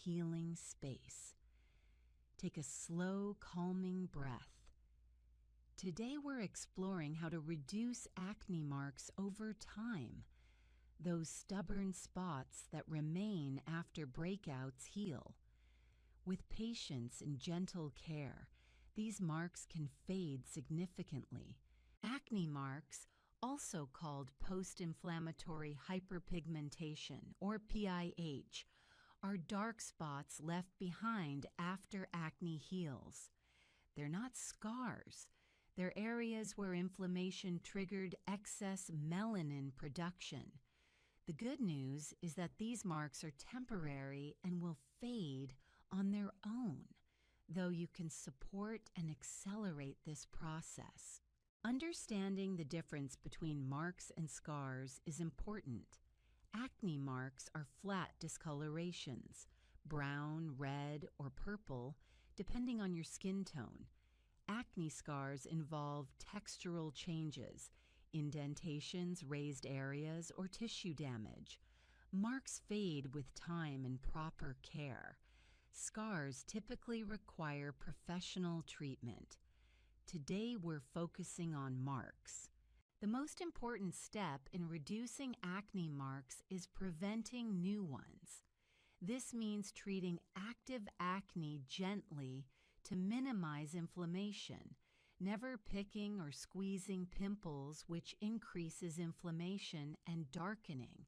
healing space. Take a slow, calming breath. Today we're exploring how to reduce acne marks over time, those stubborn spots that remain after breakouts heal. With patience and gentle care, these marks can fade significantly. Acne marks, also called post-inflammatory hyperpigmentation, or PIH, are dark spots left behind after acne heals. They're not scars. They're areas where inflammation triggered excess melanin production. The good news is that these marks are temporary and will fade on their own, though you can support and accelerate this process. Understanding the difference between marks and scars is important. Acne marks are flat discolorations, brown, red, or purple, depending on your skin tone. Acne scars involve textural changes, indentations, raised areas, or tissue damage. Marks fade with time and proper care. Scars typically require professional treatment. Today we're focusing on marks. The most important step in reducing acne marks is preventing new ones. This means treating active acne gently to minimize inflammation, never picking or squeezing pimples, which increases inflammation and darkening,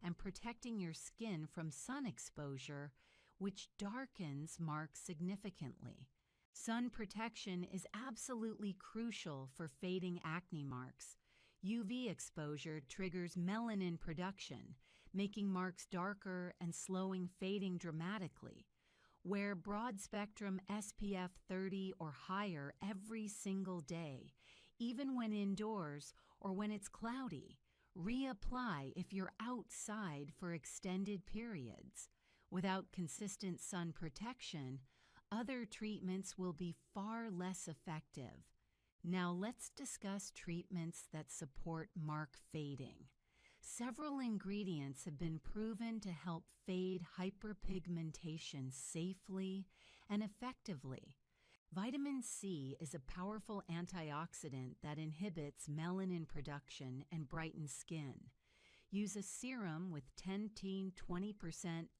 and protecting your skin from sun exposure, which darkens marks significantly. Sun protection is absolutely crucial for fading acne marks. UV exposure triggers melanin production, making marks darker and slowing fading dramatically. Wear broad-spectrum SPF 30 or higher every single day, even when indoors or when it's cloudy. Reapply if you're outside for extended periods. Without consistent sun protection, other treatments will be far less effective. Now let's discuss treatments that support mark fading. Several ingredients have been proven to help fade hyperpigmentation safely and effectively. Vitamin C is a powerful antioxidant that inhibits melanin production and brightens skin. Use a serum with 10–20%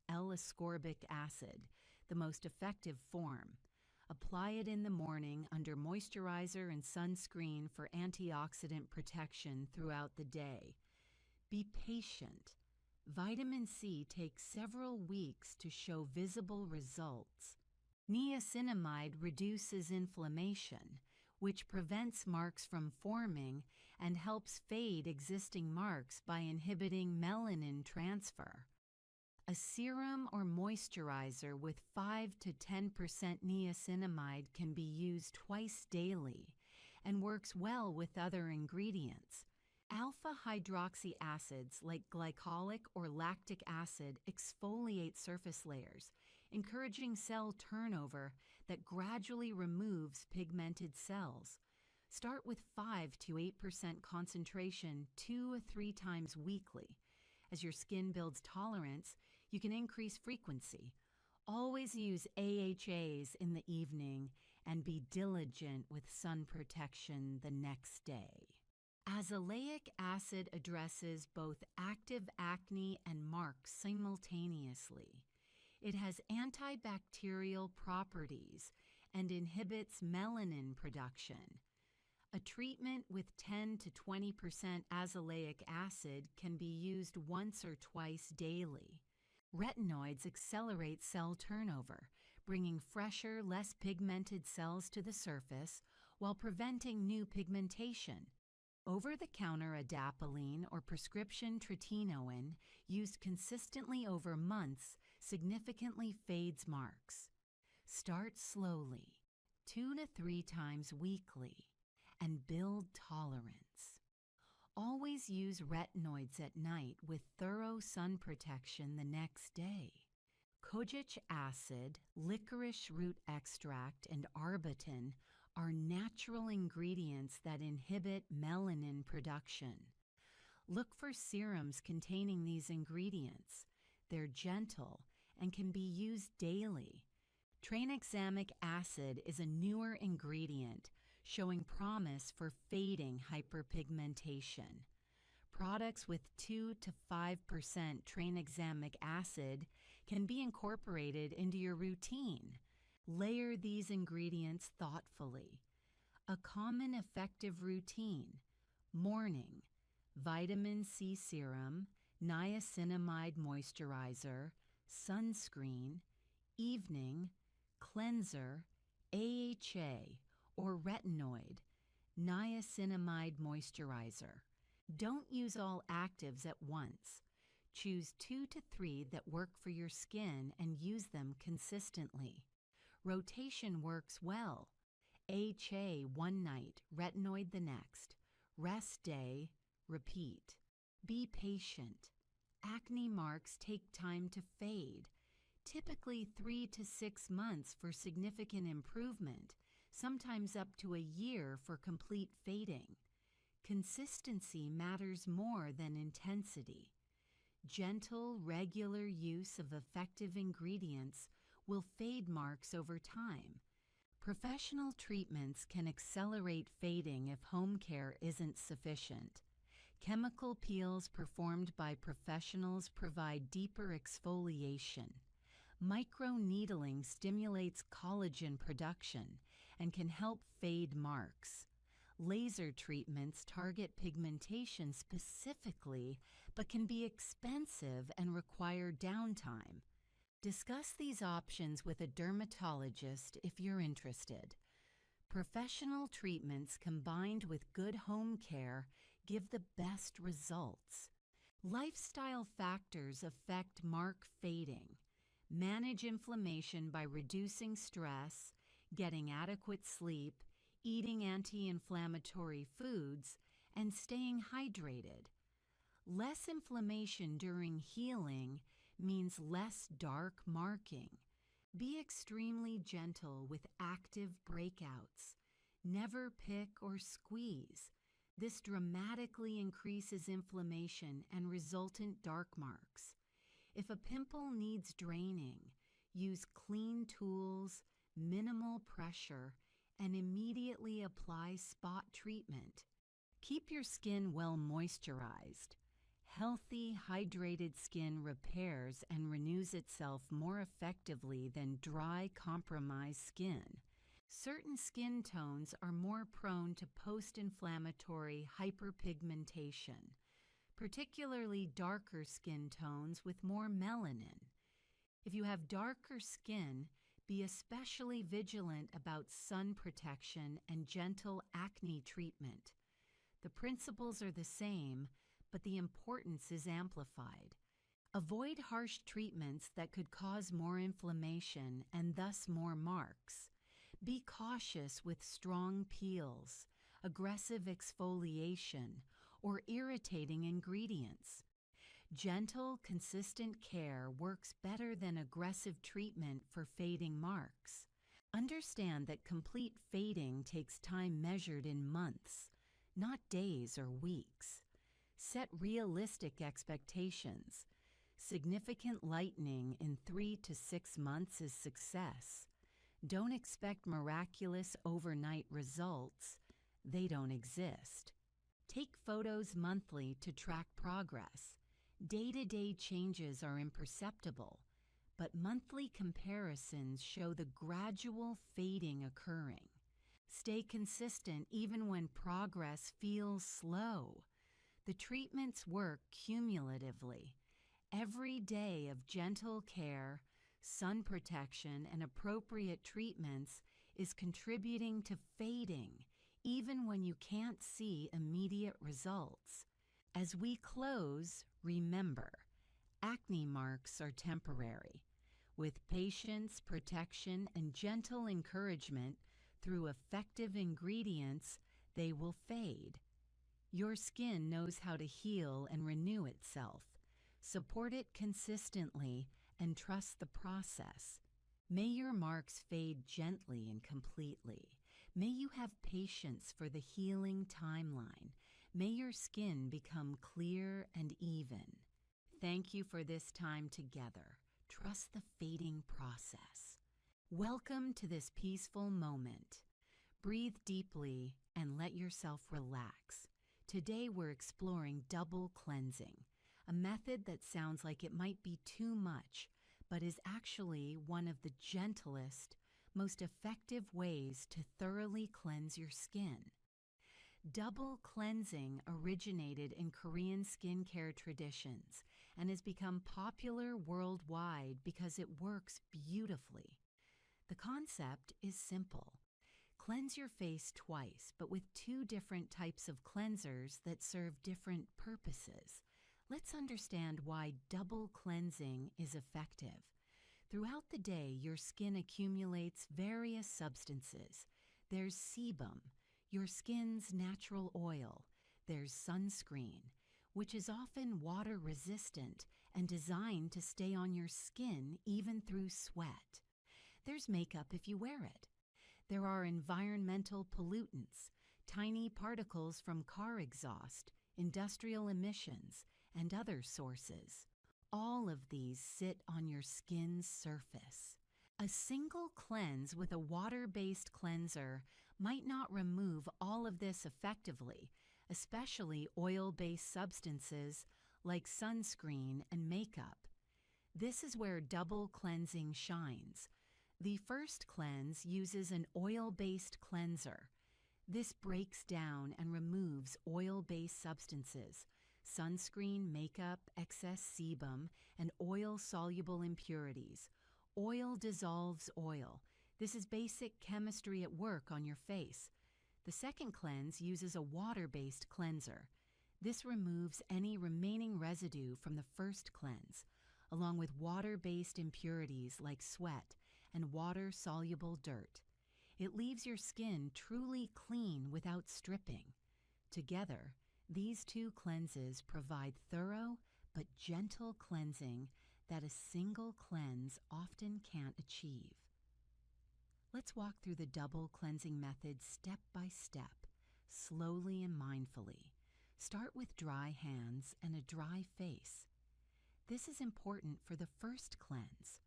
L-ascorbic acid, the most effective form. Apply it in the morning under moisturizer and sunscreen for antioxidant protection throughout the day. Be patient. Vitamin C takes several weeks to show visible results. Niacinamide reduces inflammation, which prevents marks from forming and helps fade existing marks by inhibiting melanin transfer. A serum or moisturizer with 5 to 10% niacinamide can be used twice daily and works well with other ingredients. Alpha-hydroxy acids like glycolic or lactic acid exfoliate surface layers, encouraging cell turnover that gradually removes pigmented cells. Start with 5 to 8% concentration 2 or 3 times weekly. As your skin builds tolerance, you can increase frequency. Always use AHAs in the evening and be diligent with sun protection the next day. Azelaic acid addresses both active acne and marks simultaneously. It has antibacterial properties and inhibits melanin production. A treatment with 10 to 20% azelaic acid can be used once or twice daily. Retinoids accelerate cell turnover, bringing fresher, less pigmented cells to the surface while preventing new pigmentation. Over-the-counter adapalene or prescription tretinoin used consistently over months significantly fades marks. Start slowly, 2 to 3 times weekly, and build tolerance. Always use retinoids at night with thorough sun protection the next day. Kojic acid, licorice root extract, and arbutin are natural ingredients that inhibit melanin production. Look for serums containing these ingredients. They're gentle and can be used daily. Tranexamic acid is a newer ingredient showing promise for fading hyperpigmentation. Products with 2 to 5% tranexamic acid can be incorporated into your routine. Layer these ingredients thoughtfully. A common effective routine: morning, vitamin C serum, niacinamide moisturizer, sunscreen; evening, cleanser, AHA or retinoid, niacinamide moisturizer. Don't use all actives at once. Choose 2 to 3 that work for your skin and use them consistently. Rotation works well. AHA one night, retinoid the next. Rest day, repeat. Be patient. Acne marks take time to fade. Typically 3 to 6 months for significant improvement, sometimes up to a year for complete fading. Consistency matters more than intensity. Gentle, regular use of effective ingredients will fade marks over time. Professional treatments can accelerate fading if home care isn't sufficient. Chemical peels performed by professionals provide deeper exfoliation. Microneedling stimulates collagen production and can help fade marks. Laser treatments target pigmentation specifically, but can be expensive and require downtime. Discuss these options with a dermatologist if you're interested. Professional treatments combined with good home care give the best results. Lifestyle factors affect mark fading. Manage inflammation by reducing stress, getting adequate sleep, eating anti-inflammatory foods, and staying hydrated. Less inflammation during healing means less dark marking. Be extremely gentle with active breakouts. Never pick or squeeze. This dramatically increases inflammation and resultant dark marks. If a pimple needs draining, use clean tools, minimal pressure, and immediately apply spot treatment. Keep your skin well moisturized. Healthy, hydrated skin repairs and renews itself more effectively than dry, compromised skin. Certain skin tones are more prone to post-inflammatory hyperpigmentation, particularly darker skin tones with more melanin. If you have darker skin, be especially vigilant about sun protection and gentle acne treatment. The principles are the same, but the importance is amplified. Avoid harsh treatments that could cause more inflammation and thus more marks. Be cautious with strong peels, aggressive exfoliation, or irritating ingredients. Gentle, consistent care works better than aggressive treatment for fading marks. Understand that complete fading takes time measured in months, not days or weeks. Set realistic expectations. Significant lightening in 3 to 6 months is success. Don't expect miraculous overnight results. They don't exist. Take photos monthly to track progress. Day-to-day changes are imperceptible, but monthly comparisons show the gradual fading occurring. Stay consistent even when progress feels slow. The treatments work cumulatively. Every day of gentle care, sun protection, and appropriate treatments is contributing to fading, even when you can't see immediate results. As we close, remember, acne marks are temporary. With patience, protection, and gentle encouragement through effective ingredients, they will fade. Your skin knows how to heal and renew itself. Support it consistently and trust the process. May your marks fade gently and completely. May you have patience for the healing timeline. May your skin become clear and even. Thank you for this time together. Trust the fading process. Welcome to this peaceful moment. Breathe deeply and let yourself relax. Today we're exploring double cleansing, a method that sounds like it might be too much, but is actually one of the gentlest, most effective ways to thoroughly cleanse your skin. Double cleansing originated in Korean skincare traditions and has become popular worldwide because it works beautifully. The concept is simple. Cleanse your face twice, but with two different types of cleansers that serve different purposes. Let's understand why double cleansing is effective. Throughout the day, your skin accumulates various substances. There's sebum, your skin's natural oil. There's sunscreen, which is often water resistant and designed to stay on your skin even through sweat. There's makeup if you wear it. There are environmental pollutants, tiny particles from car exhaust, industrial emissions, and other sources. All of these sit on your skin's surface. A single cleanse with a water-based cleanser might not remove all of this effectively, especially oil-based substances like sunscreen and makeup. This is where double cleansing shines. The first cleanse uses an oil-based cleanser. This breaks down and removes oil-based substances, sunscreen, makeup, excess sebum, and oil-soluble impurities. Oil dissolves oil. This is basic chemistry at work on your face. The second cleanse uses a water-based cleanser. This removes any remaining residue from the first cleanse, along with water-based impurities like sweat and water-soluble dirt. It leaves your skin truly clean without stripping. Together, these two cleanses provide thorough but gentle cleansing that a single cleanse often can't achieve. Let's walk through the double cleansing method step by step, slowly and mindfully. Start with dry hands and a dry face. This is important for the first cleanse.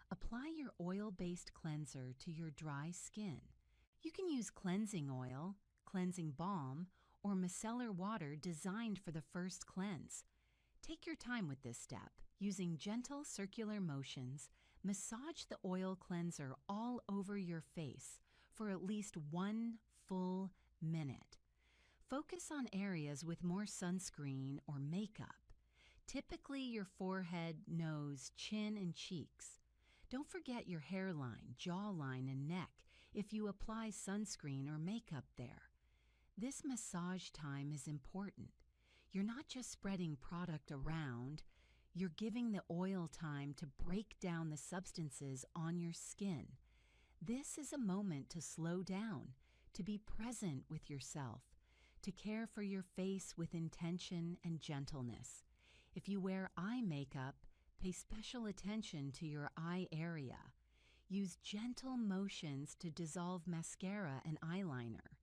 Apply your oil-based cleanser to your dry skin. You can use cleansing oil, cleansing balm, or micellar water designed for the first cleanse. Take your time with this step. Using gentle circular motions, massage the oil cleanser all over your face for at least 1 full minute. Focus on areas with more sunscreen or makeup. Typically your forehead, nose, chin, and cheeks. Don't forget your hairline, jawline, and neck if you apply sunscreen or makeup there. This massage time is important. You're not just spreading product around, you're giving the oil time to break down the substances on your skin. This is a moment to slow down, to be present with yourself, to care for your face with intention and gentleness. If you wear eye makeup, pay special attention to your eye area. Use gentle motions to dissolve mascara and eyeliner.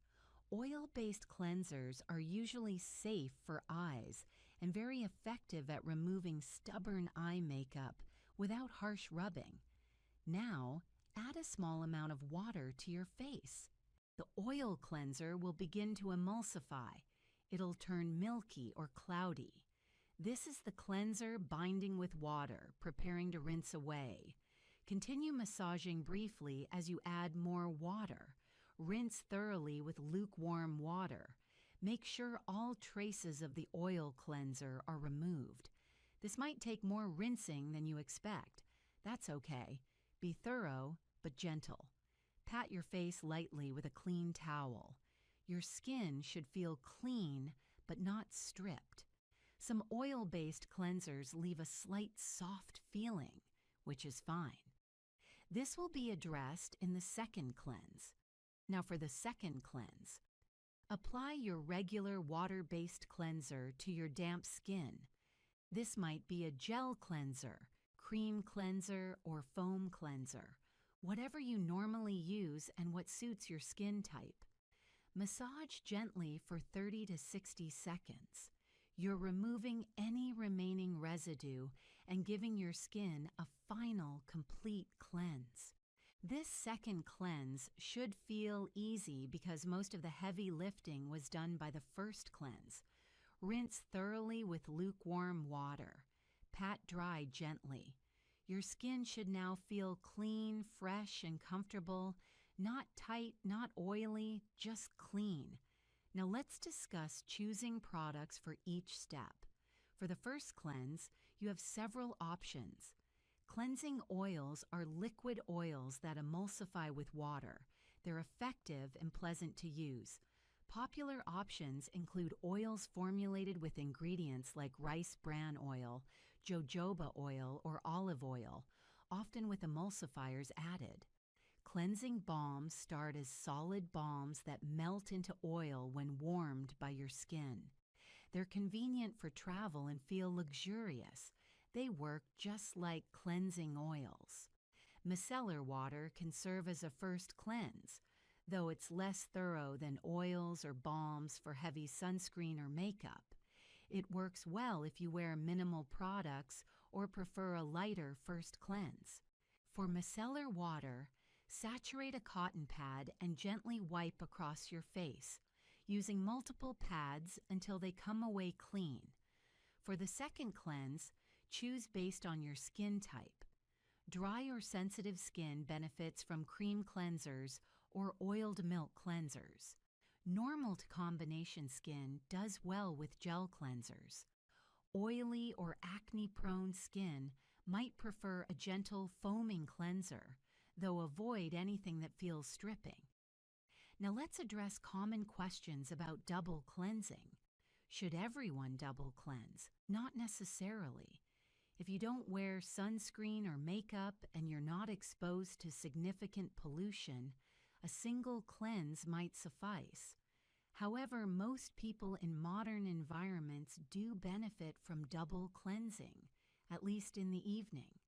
Oil-based cleansers are usually safe for eyes and very effective at removing stubborn eye makeup without harsh rubbing. Now, add a small amount of water to your face. The oil cleanser will begin to emulsify. It'll turn milky or cloudy. This is the cleanser binding with water, preparing to rinse away. Continue massaging briefly as you add more water. Rinse thoroughly with lukewarm water. Make sure all traces of the oil cleanser are removed. This might take more rinsing than you expect. That's okay. Be thorough but gentle. Pat your face lightly with a clean towel. Your skin should feel clean but not stripped. Some oil-based cleansers leave a slight soft feeling, which is fine. This will be addressed in the second cleanse. Now for the second cleanse. Apply your regular water-based cleanser to your damp skin. This might be a gel cleanser, cream cleanser, or foam cleanser, whatever you normally use and what suits your skin type. Massage gently for 30 to 60 seconds. You're removing any remaining residue and giving your skin a final, complete cleanse. This second cleanse should feel easy because most of the heavy lifting was done by the first cleanse. Rinse thoroughly with lukewarm water. Pat dry gently. Your skin should now feel clean, fresh, and comfortable. Not tight, not oily, just clean. Now let's discuss choosing products for each step. For the first cleanse, you have several options. Cleansing oils are liquid oils that emulsify with water. They're effective and pleasant to use. Popular options include oils formulated with ingredients like rice bran oil, jojoba oil, or olive oil, often with emulsifiers added. Cleansing balms start as solid balms that melt into oil when warmed by your skin. They're convenient for travel and feel luxurious. They work just like cleansing oils. Micellar water can serve as a first cleanse, though it's less thorough than oils or balms for heavy sunscreen or makeup. It works well if you wear minimal products or prefer a lighter first cleanse. For micellar water, saturate a cotton pad and gently wipe across your face, using multiple pads until they come away clean. For the second cleanse, choose based on your skin type. Dry or sensitive skin benefits from cream cleansers or oiled milk cleansers. Normal to combination skin does well with gel cleansers. Oily or acne-prone skin might prefer a gentle foaming cleanser, though avoid anything that feels stripping. Now let's address common questions about double cleansing. Should everyone double cleanse? Not necessarily. If you don't wear sunscreen or makeup and you're not exposed to significant pollution, a single cleanse might suffice. However, most people in modern environments do benefit from double cleansing, at least in the evening.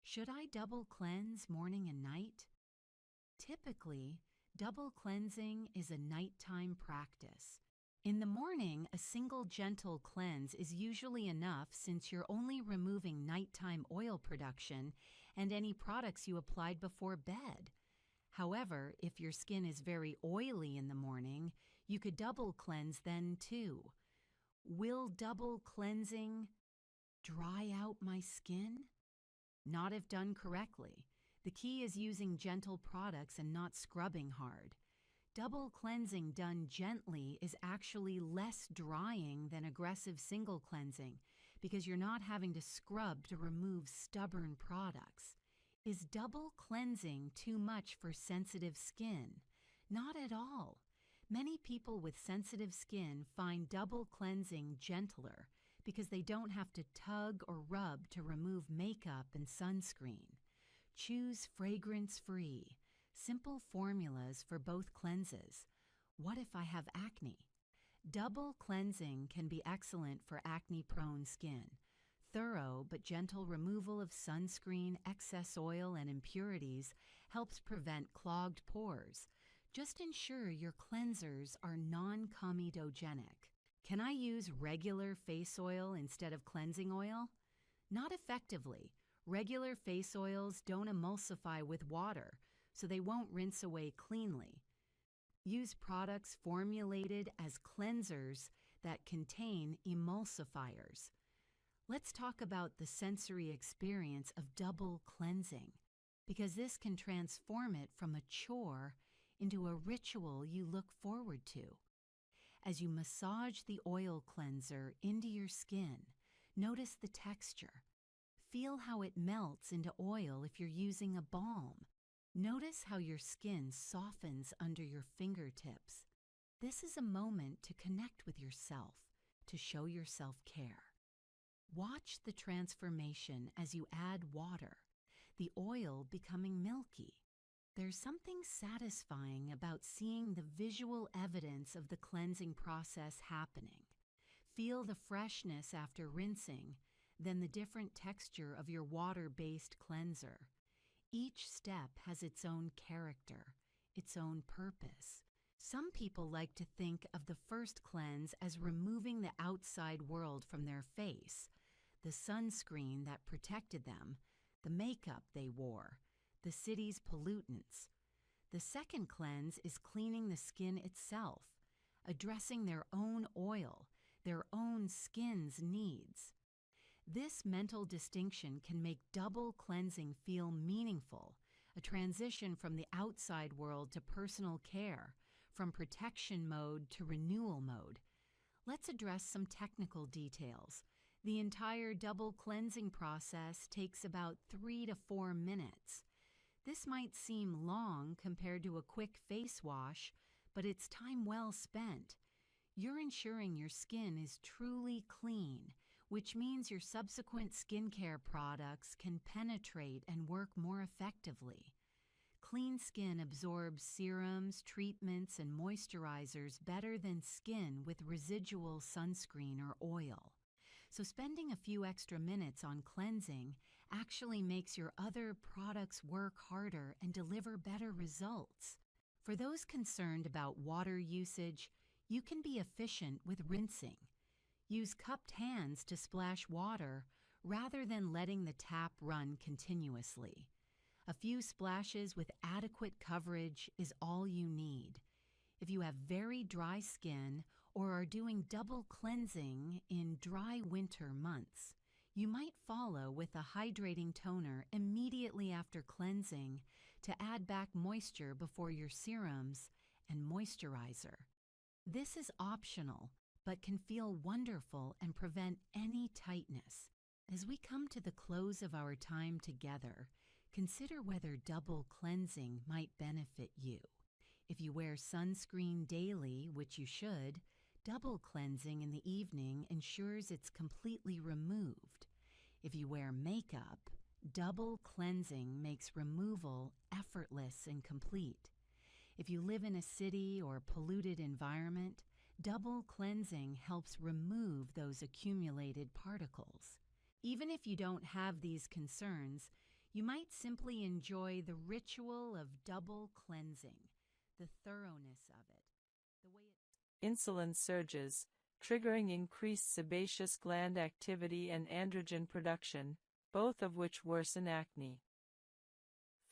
Should I double cleanse morning and night? Typically, double cleansing is a nighttime practice. In the morning, a single gentle cleanse is usually enough since you're only removing nighttime oil production and any products you applied before bed. However, if your skin is very oily in the morning, you could double cleanse then too. Will double cleansing dry out my skin? Not if done correctly. The key is using gentle products and not scrubbing hard. Double cleansing done gently is actually less drying than aggressive single cleansing because you're not having to scrub to remove stubborn products. Is double cleansing too much for sensitive skin? Not at all. Many people with sensitive skin find double cleansing gentler because they don't have to tug or rub to remove makeup and sunscreen. Choose fragrance-free, simple formulas for both cleanses. What if I have acne? Double cleansing can be excellent for acne-prone skin. Thorough but gentle removal of sunscreen, excess oil, and impurities helps prevent clogged pores. Just ensure your cleansers are non-comedogenic. Can I use regular face oil instead of cleansing oil? Not effectively. Regular face oils don't emulsify with water, so they won't rinse away cleanly. Use products formulated as cleansers that contain emulsifiers. Let's talk about the sensory experience of double cleansing, because this can transform it from a chore into a ritual you look forward to. As you massage the oil cleanser into your skin, notice the texture. Feel how it melts into oil if you're using a balm. Notice how your skin softens under your fingertips. This is a moment to connect with yourself, to show yourself care. Watch the transformation as you add water, the oil becoming milky. There's something satisfying about seeing the visual evidence of the cleansing process happening. Feel the freshness after rinsing, then the different texture of your water-based cleanser. Each step has its own character, its own purpose. Some people like to think of the first cleanse as removing the outside world from their face. the sunscreen that protected them, the makeup they wore, the city's pollutants. The second cleanse is cleaning the skin itself, addressing their own oil, their own skin's needs. This mental distinction can make double cleansing feel meaningful, a transition from the outside world to personal care, from protection mode to renewal mode. Let's address some technical details. The entire double cleansing process takes about 3 to 4 minutes. This might seem long compared to a quick face wash, but it's time well spent. You're ensuring your skin is truly clean, which means your subsequent skincare products can penetrate and work more effectively. Clean skin absorbs serums, treatments, and moisturizers better than skin with residual sunscreen or oil. So spending a few extra minutes on cleansing actually makes your other products work harder and deliver better results. For those concerned about water usage, you can be efficient with rinsing. Use cupped hands to splash water rather than letting the tap run continuously. A few splashes with adequate coverage is all you need. If you have very dry skin or are doing double cleansing in dry winter months, you might follow with a hydrating toner immediately after cleansing to add back moisture before your serums and moisturizer. This is optional, but can feel wonderful and prevent any tightness. As we come to the close of our time together, consider whether double cleansing might benefit you. If you wear sunscreen daily, which you should, double cleansing in the evening ensures it's completely removed. If you wear makeup, double cleansing makes removal effortless and complete. If you live in a city or polluted environment, double cleansing helps remove those accumulated particles. Even if you don't have these concerns, you might simply enjoy the ritual of double cleansing, the thoroughness of it, the way it... Insulin surges, triggering increased sebaceous gland activity and androgen production, both of which worsen acne.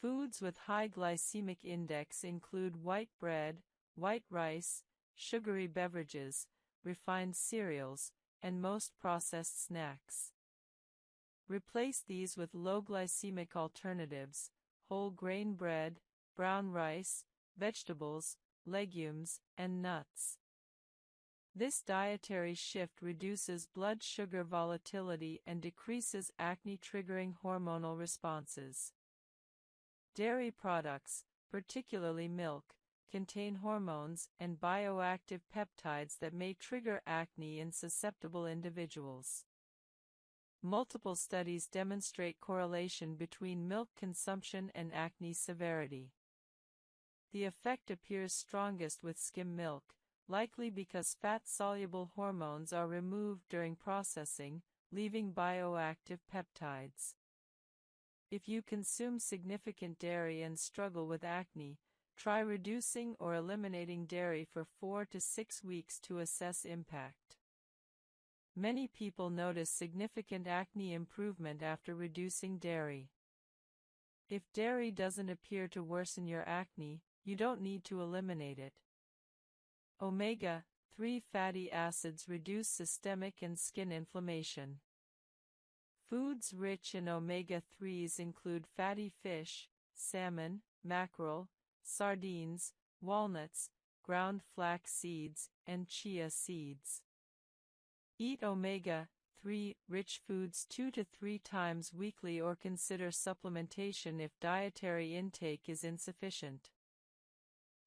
Foods with high glycemic index include white bread, white rice, sugary beverages, refined cereals, and most processed snacks. Replace these with low glycemic alternatives: whole grain bread, brown rice, vegetables, legumes, and nuts. This dietary shift reduces blood sugar volatility and decreases acne-triggering hormonal responses. Dairy products, particularly milk, contain hormones and bioactive peptides that may trigger acne in susceptible individuals. Multiple studies demonstrate correlation between milk consumption and acne severity. The effect appears strongest with skim milk, likely because fat-soluble hormones are removed during processing, leaving bioactive peptides. If you consume significant dairy and struggle with acne, try reducing or eliminating dairy for 4 to 6 weeks to assess impact. Many people notice significant acne improvement after reducing dairy. If dairy doesn't appear to worsen your acne, you don't need to eliminate it. Omega-3 fatty acids reduce systemic and skin inflammation. Foods rich in omega-3s include fatty fish, salmon, mackerel, sardines, walnuts, ground flax seeds, and chia seeds. Eat omega-3 rich foods 2 to 3 times weekly or consider supplementation if dietary intake is insufficient.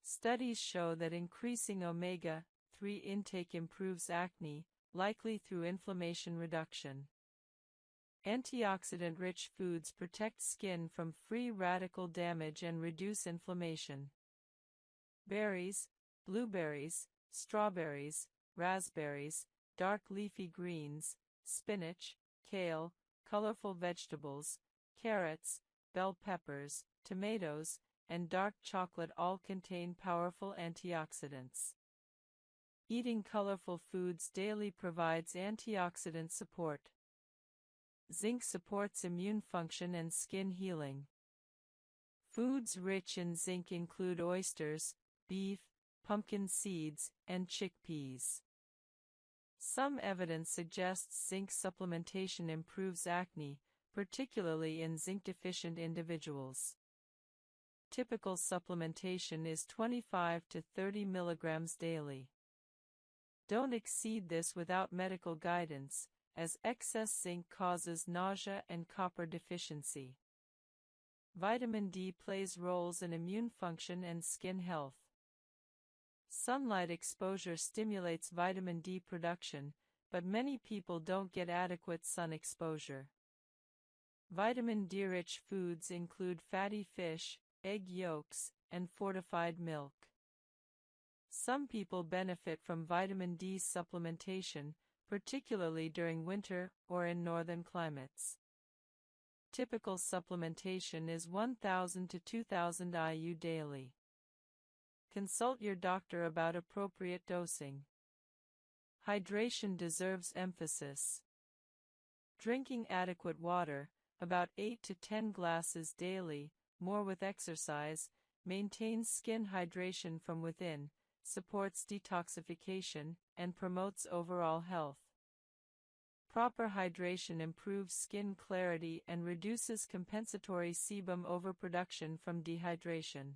Studies show that increasing omega-3 intake improves acne, likely through inflammation reduction. Antioxidant-rich foods protect skin from free radical damage and reduce inflammation. Berries, blueberries, strawberries, raspberries, dark leafy greens, spinach, kale, colorful vegetables, carrots, bell peppers, tomatoes, and dark chocolate all contain powerful antioxidants. Eating colorful foods daily provides antioxidant support. Zinc supports immune function and skin healing. Foods rich in zinc include oysters, beef, pumpkin seeds, and chickpeas. Some evidence suggests zinc supplementation improves acne, particularly in zinc-deficient individuals. Typical supplementation is 25 to 30 milligrams daily. Don't exceed this without medical guidance, as excess zinc causes nausea and copper deficiency. Vitamin D plays roles in immune function and skin health. Sunlight exposure stimulates vitamin D production, but many people don't get adequate sun exposure. Vitamin D-rich foods include fatty fish, egg yolks, and fortified milk. Some people benefit from vitamin D supplementation, particularly during winter or in northern climates. Typical supplementation is 1,000 to 2,000 IU daily. Consult your doctor about appropriate dosing. Hydration deserves emphasis. Drinking adequate water, about 8 to 10 glasses daily, more with exercise, maintains skin hydration from within, supports detoxification, and promotes overall health. Proper hydration improves skin clarity and reduces compensatory sebum overproduction from dehydration.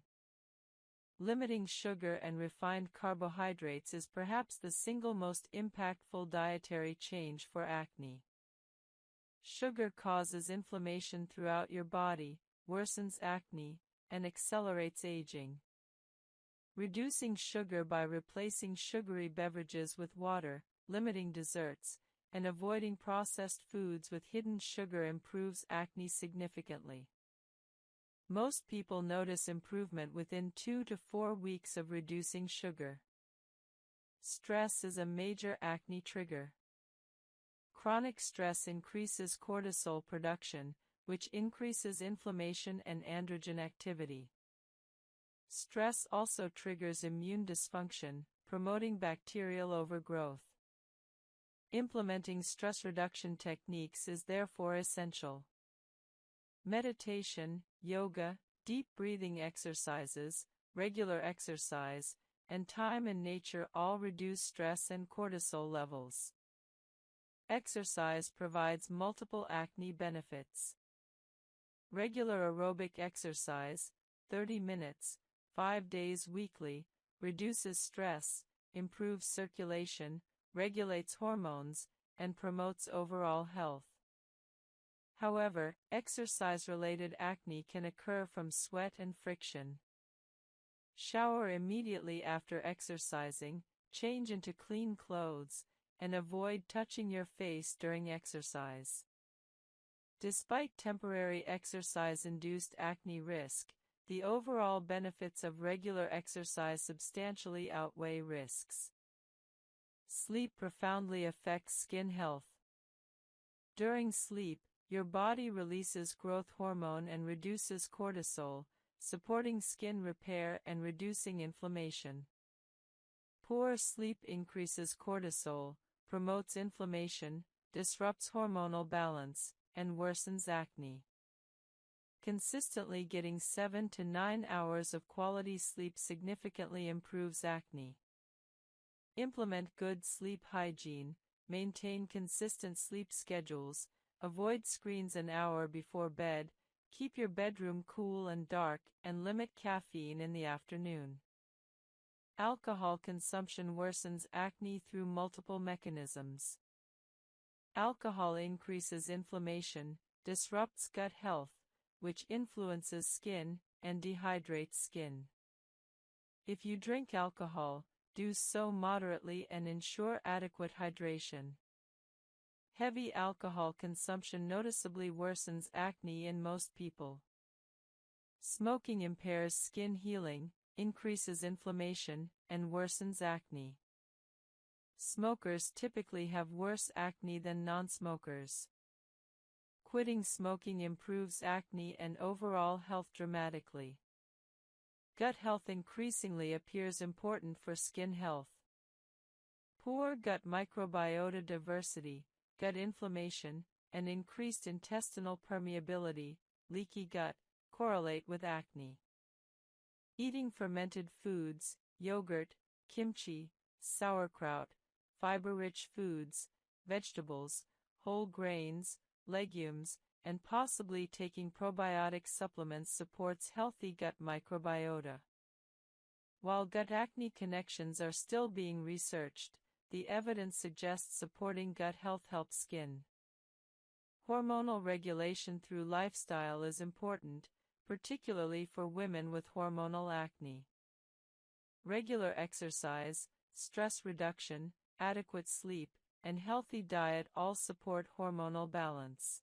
Limiting sugar and refined carbohydrates is perhaps the single most impactful dietary change for acne. Sugar causes inflammation throughout your body, worsens acne, and accelerates aging. Reducing sugar by replacing sugary beverages with water, limiting desserts, and avoiding processed foods with hidden sugar improves acne significantly. Most people notice improvement within 2 to 4 weeks of reducing sugar. Stress is a major acne trigger. Chronic stress increases cortisol production, which increases inflammation and androgen activity. Stress also triggers immune dysfunction, promoting bacterial overgrowth. Implementing stress reduction techniques is therefore essential. Meditation, yoga, deep breathing exercises, regular exercise, and time in nature all reduce stress and cortisol levels. Exercise provides multiple acne benefits. Regular aerobic exercise, 30 minutes, 5 days weekly, reduces stress, improves circulation, regulates hormones, and promotes overall health. However, exercise-related acne can occur from sweat and friction. Shower immediately after exercising, change into clean clothes, and avoid touching your face during exercise. Despite temporary exercise-induced acne risk, the overall benefits of regular exercise substantially outweigh risks. Sleep profoundly affects skin health. During sleep, your body releases growth hormone and reduces cortisol, supporting skin repair and reducing inflammation. Poor sleep increases cortisol, promotes inflammation, disrupts hormonal balance, and worsens acne. Consistently getting 7 to 9 hours of quality sleep significantly improves acne. Implement good sleep hygiene, maintain consistent sleep schedules, avoid screens an hour before bed, keep your bedroom cool and dark, and limit caffeine in the afternoon. Alcohol consumption worsens acne through multiple mechanisms. Alcohol increases inflammation, disrupts gut health, which influences skin and dehydrates skin. If you drink alcohol, do so moderately and ensure adequate hydration. Heavy alcohol consumption noticeably worsens acne in most people. Smoking impairs skin healing, increases inflammation, and worsens acne. Smokers typically have worse acne than non-smokers. Quitting smoking improves acne and overall health dramatically. Gut health increasingly appears important for skin health. Poor gut microbiota diversity, gut inflammation, and increased intestinal permeability, leaky gut, correlate with acne. Eating fermented foods, yogurt, kimchi, sauerkraut, fiber-rich foods, vegetables, whole grains, legumes, and possibly taking probiotic supplements supports healthy gut microbiota. While gut acne connections are still being researched, the evidence suggests supporting gut health helps skin. Hormonal regulation through lifestyle is important, particularly for women with hormonal acne. Regular exercise, stress reduction, adequate sleep, and healthy diet all support hormonal balance.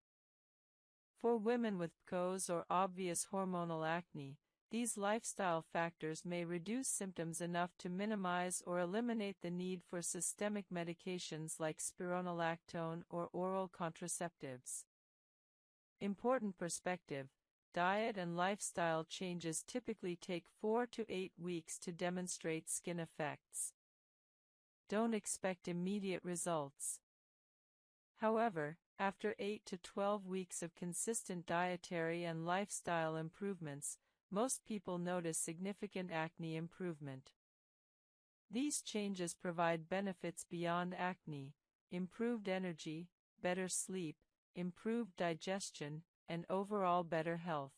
For women with PCOS or obvious hormonal acne, these lifestyle factors may reduce symptoms enough to minimize or eliminate the need for systemic medications like spironolactone or oral contraceptives. Important perspective: diet and lifestyle changes typically take 4 to 8 weeks to demonstrate skin effects. Don't expect immediate results. However, after 8 to 12 weeks of consistent dietary and lifestyle improvements, most people notice significant acne improvement. These changes provide benefits beyond acne: improved energy, better sleep, improved digestion, and overall better health.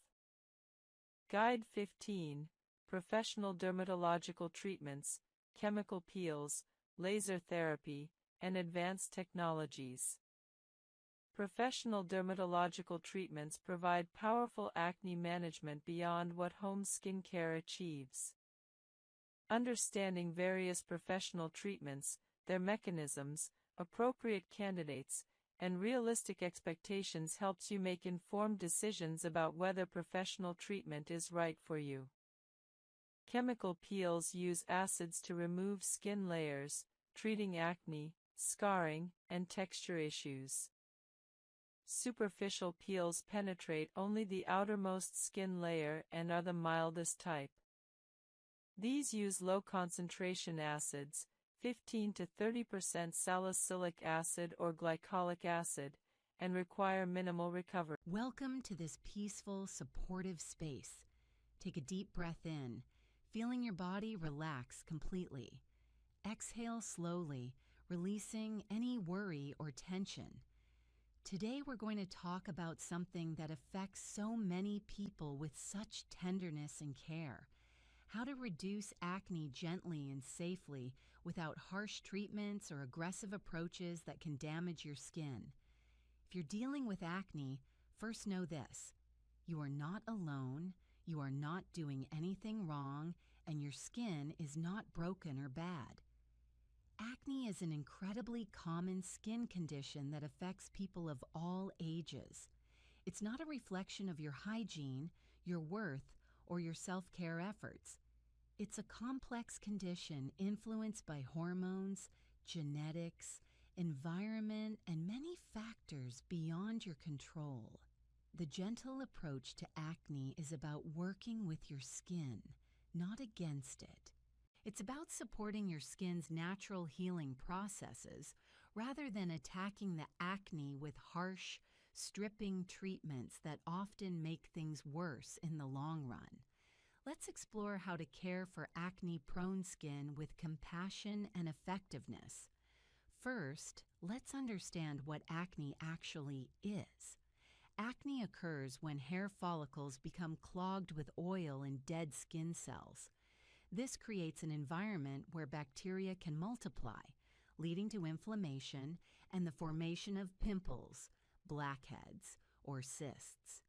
Guide 15: Professional dermatological treatments, chemical peels, laser therapy, and advanced technologies. Professional dermatological treatments provide powerful acne management beyond what home skincare achieves. Understanding various professional treatments, their mechanisms, appropriate candidates, and realistic expectations helps you make informed decisions about whether professional treatment is right for you. Chemical peels use acids to remove skin layers, treating acne, scarring, and texture issues. Superficial peels penetrate only the outermost skin layer and are the mildest type. These use low-concentration acids, 15 to 30% salicylic acid or glycolic acid, and require minimal recovery. Welcome to this peaceful, supportive space. Take a deep breath in, feeling your body relax completely. Exhale slowly, releasing any worry or tension. Today we're going to talk about something that affects so many people with such tenderness and care: how to reduce acne gently and safely without harsh treatments or aggressive approaches that can damage your skin. If you're dealing with acne, first know this: you are not alone, you are not doing anything wrong, and your skin is not broken or bad. Acne is an incredibly common skin condition that affects people of all ages. It's not a reflection of your hygiene, your worth, or your self-care efforts. It's a complex condition influenced by hormones, genetics, environment, and many factors beyond your control. The gentle approach to acne is about working with your skin, not against it. It's about supporting your skin's natural healing processes rather than attacking the acne with harsh, stripping treatments that often make things worse in the long run. Let's explore how to care for acne-prone skin with compassion and effectiveness. First, let's understand what acne actually is. Acne occurs when hair follicles become clogged with oil and dead skin cells. This creates an environment where bacteria can multiply, leading to inflammation and the formation of pimples, blackheads, or cysts.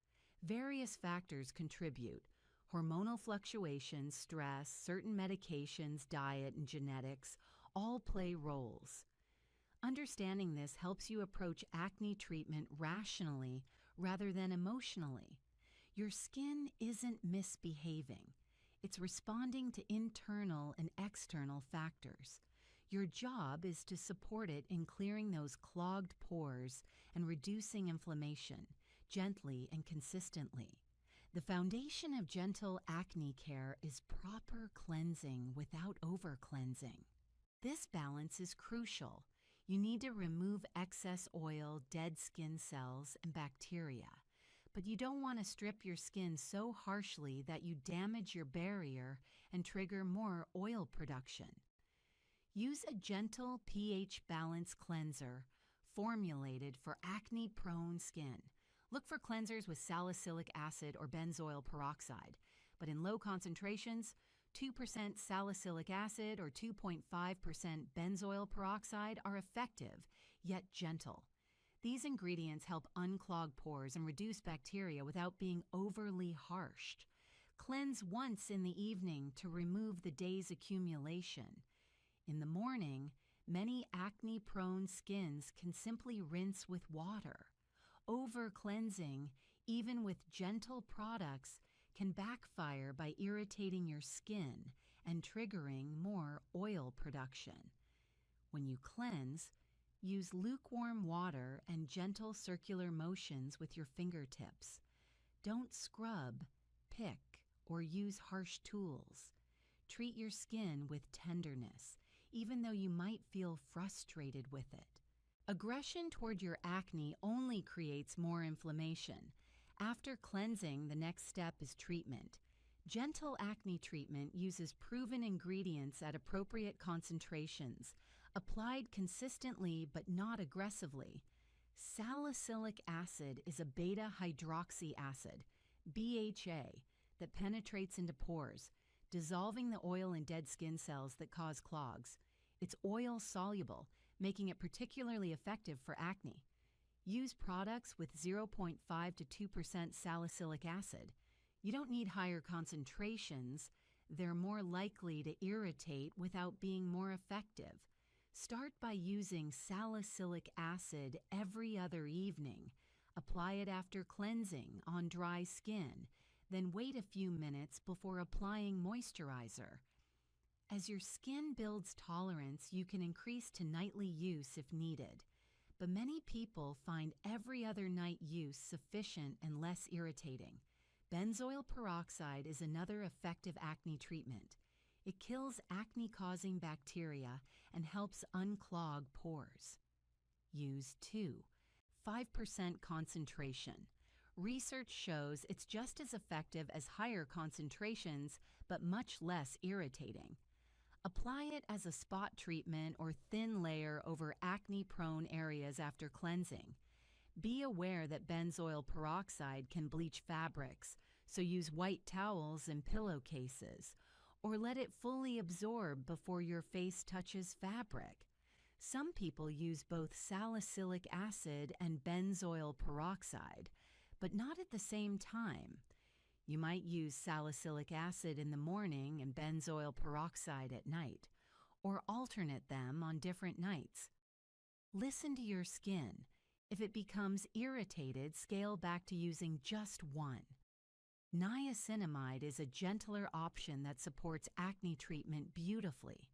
Various factors contribute: hormonal fluctuations, stress, certain medications, diet, and genetics all play roles. Understanding this helps you approach acne treatment rationally rather than emotionally. Your skin isn't misbehaving. It's responding to internal and external factors. Your job is to support it in clearing those clogged pores and reducing inflammation, gently and consistently. The foundation of gentle acne care is proper cleansing without over-cleansing. This balance is crucial. You need to remove excess oil, dead skin cells, and bacteria. But you don't want to strip your skin so harshly that you damage your barrier and trigger more oil production. Use a gentle pH balance cleanser formulated for acne-prone skin. Look for cleansers with salicylic acid or benzoyl peroxide, but in low concentrations, 2% salicylic acid or 2.5% benzoyl peroxide are effective, yet gentle. These ingredients help unclog pores and reduce bacteria without being overly harsh. Cleanse once in the evening to remove the day's accumulation. In the morning, many acne-prone skins can simply rinse with water. Over-cleansing, even with gentle products, can backfire by irritating your skin and triggering more oil production. When you cleanse, use lukewarm water and gentle circular motions with your fingertips. Don't scrub, pick, or use harsh tools. Treat your skin with tenderness, even though you might feel frustrated with it. Aggression toward your acne only creates more inflammation. After cleansing, the next step is treatment. Gentle acne treatment uses proven ingredients at appropriate concentrations, applied consistently but not aggressively. Salicylic acid is a beta-hydroxy acid, BHA, that penetrates into pores, dissolving the oil in dead skin cells that cause clogs. It's oil-soluble, making it particularly effective for acne. Use products with 0.5 to 2% salicylic acid. You don't need higher concentrations. They're more likely to irritate without being more effective. Start by using salicylic acid every other evening. Apply it after cleansing on dry skin, then wait a few minutes before applying moisturizer. As your skin builds tolerance, you can increase to nightly use if needed. But many people find every other night use sufficient and less irritating. Benzoyl peroxide is another effective acne treatment. It kills acne-causing bacteria and helps unclog pores. Use 2. 5% concentration. Research shows it's just as effective as higher concentrations, but much less irritating. Apply it as a spot treatment or thin layer over acne-prone areas after cleansing. Be aware that benzoyl peroxide can bleach fabrics, so use white towels and pillowcases, or let it fully absorb before your face touches fabric. Some people use both salicylic acid and benzoyl peroxide, but not at the same time. You might use salicylic acid in the morning and benzoyl peroxide at night, or alternate them on different nights. Listen to your skin. If it becomes irritated, scale back to using just one. Niacinamide is a gentler option that supports acne treatment beautifully.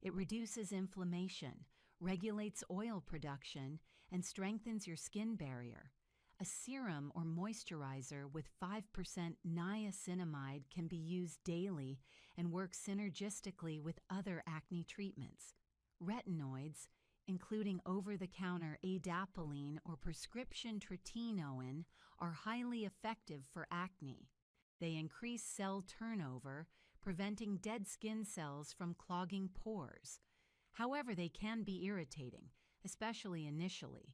It reduces inflammation, regulates oil production, and strengthens your skin barrier. A serum or moisturizer with 5% niacinamide can be used daily and works synergistically with other acne treatments. Retinoids, including over-the-counter adapalene or prescription tretinoin, are highly effective for acne. They increase cell turnover, preventing dead skin cells from clogging pores. However, they can be irritating, especially initially.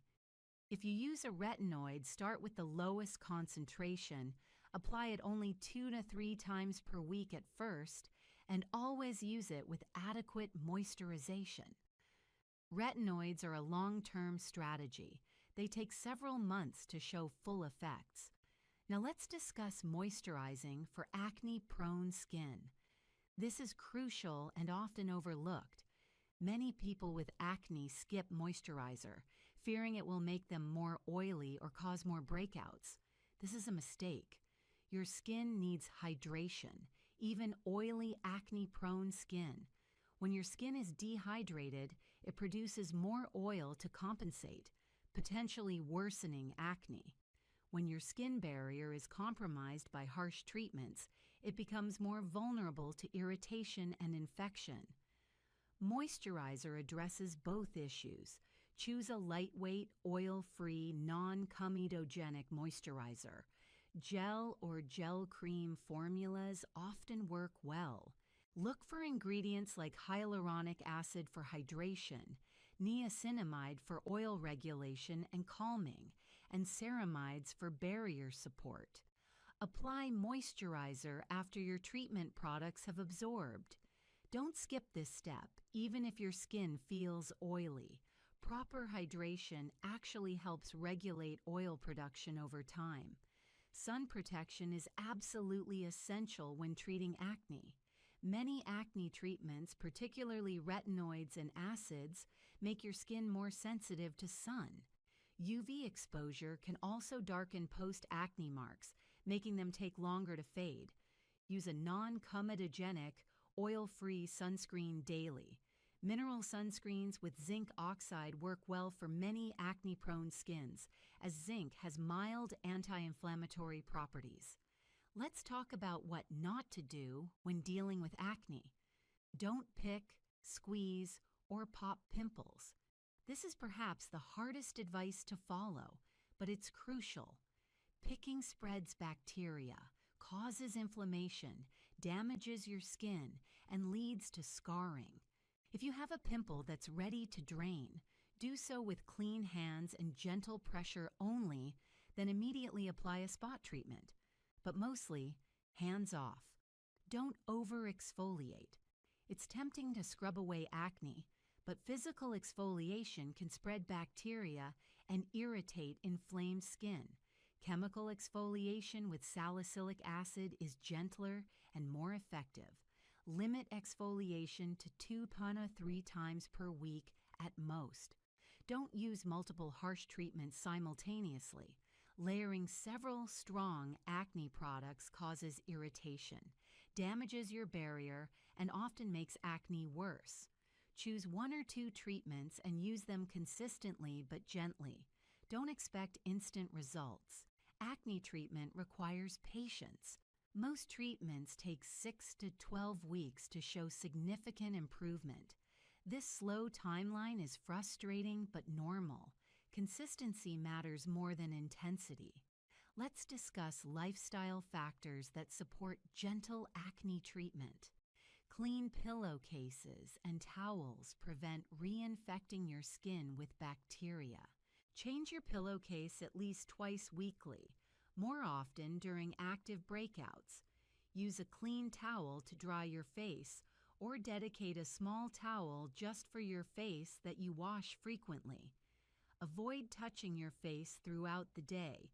If you use a retinoid, start with the lowest concentration, apply it only 2 to 3 times per week at first, and always use it with adequate moisturization. Retinoids are a long-term strategy. They take several months to show full effects. Now let's discuss moisturizing for acne-prone skin. This is crucial and often overlooked. Many people with acne skip moisturizer, fearing it will make them more oily or cause more breakouts. This is a mistake. Your skin needs hydration, even oily acne-prone skin. When your skin is dehydrated, it produces more oil to compensate, potentially worsening acne. When your skin barrier is compromised by harsh treatments, it becomes more vulnerable to irritation and infection. Moisturizer addresses both issues. Choose a lightweight, oil-free, non-comedogenic moisturizer. Gel or gel cream formulas often work well. Look for ingredients like hyaluronic acid for hydration, niacinamide for oil regulation and calming, and ceramides for barrier support. Apply moisturizer after your treatment products have absorbed. Don't skip this step, even if your skin feels oily. Proper hydration actually helps regulate oil production over time. Sun protection is absolutely essential when treating acne. Many acne treatments, particularly retinoids and acids, make your skin more sensitive to sun. UV exposure can also darken post-acne marks, making them take longer to fade. Use a non-comedogenic, oil-free sunscreen daily. Mineral sunscreens with zinc oxide work well for many acne-prone skins, as zinc has mild anti-inflammatory properties. Let's talk about what not to do when dealing with acne. Don't pick, squeeze, or pop pimples. This is perhaps the hardest advice to follow, but it's crucial. Picking spreads bacteria, causes inflammation, damages your skin, and leads to scarring. If you have a pimple that's ready to drain, do so with clean hands and gentle pressure only, then immediately apply a spot treatment. But mostly, hands off. Don't over-exfoliate. It's tempting to scrub away acne, but physical exfoliation can spread bacteria and irritate inflamed skin. Chemical exfoliation with salicylic acid is gentler and more effective. Limit exfoliation to 2 to 3 times per week at most. Don't use multiple harsh treatments simultaneously. Layering several strong acne products causes irritation, damages your barrier, and often makes acne worse. Choose 1 or 2 treatments and use them consistently but gently. Don't expect instant results. Acne treatment requires patience. Most treatments take 6 to 12 weeks to show significant improvement. This slow timeline is frustrating but normal. Consistency matters more than intensity. Let's discuss lifestyle factors that support gentle acne treatment. Clean pillowcases and towels prevent reinfecting your skin with bacteria. Change your pillowcase at least twice weekly, more often during active breakouts. Use a clean towel to dry your face, or dedicate a small towel just for your face that you wash frequently. Avoid touching your face throughout the day.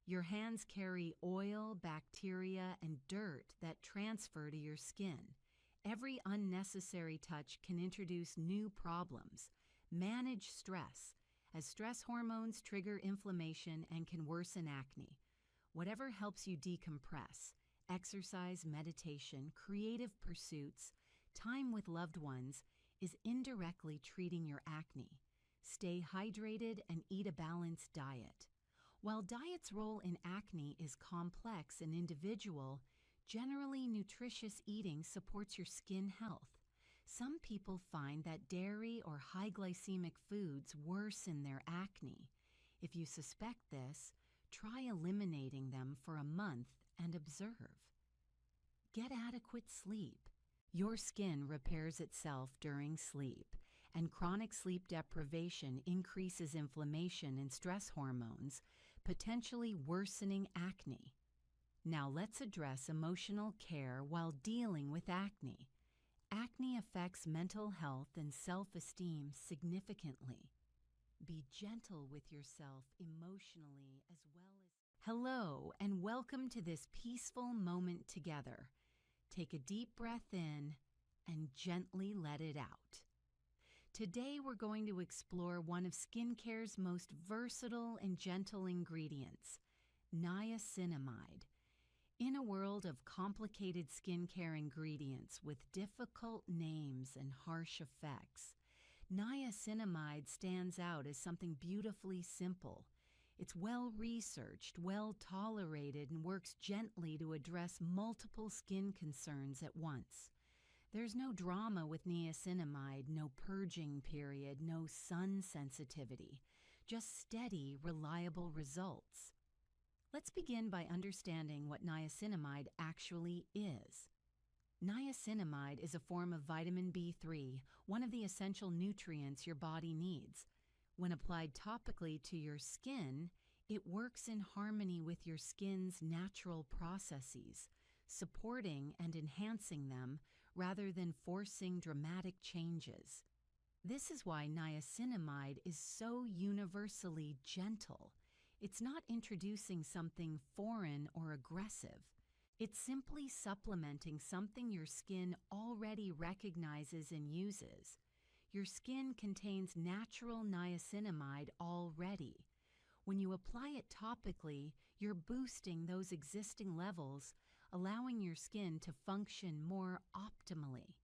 Your hands carry oil, bacteria, and dirt that transfer to your skin. Every unnecessary touch can introduce new problems. Manage stress, as stress hormones trigger inflammation and can worsen acne. Whatever helps you decompress, exercise, meditation, creative pursuits, time with loved ones, is indirectly treating your acne. Stay hydrated and eat a balanced diet. While diet's role in acne is complex and individual, generally nutritious eating supports your skin health. Some people find that dairy or high glycemic foods worsen their acne. If you suspect this, try eliminating them for a month and observe. Get adequate sleep. Your skin repairs itself during sleep, and chronic sleep deprivation increases inflammation and stress hormones, potentially worsening acne. Now let's address emotional care while dealing with acne. Acne affects mental health and self-esteem significantly. Be gentle with yourself emotionally as well as... Hello, and welcome to this peaceful moment together. Take a deep breath in and gently let it out. Today we're going to explore one of skincare's most versatile and gentle ingredients, niacinamide. In a world of complicated skincare ingredients with difficult names and harsh effects, niacinamide stands out as something beautifully simple. It's well-researched, well-tolerated, and works gently to address multiple skin concerns at once. There's no drama with niacinamide, no purging period, no sun sensitivity, just steady, reliable results. Let's begin by understanding what niacinamide actually is. Niacinamide is a form of vitamin B3, one of the essential nutrients your body needs. When applied topically to your skin, it works in harmony with your skin's natural processes, supporting and enhancing them rather than forcing dramatic changes. This is why niacinamide is so universally gentle. It's not introducing something foreign or aggressive. It's simply supplementing something your skin already recognizes and uses. Your skin contains natural niacinamide already. When you apply it topically, you're boosting those existing levels, allowing your skin to function more optimally.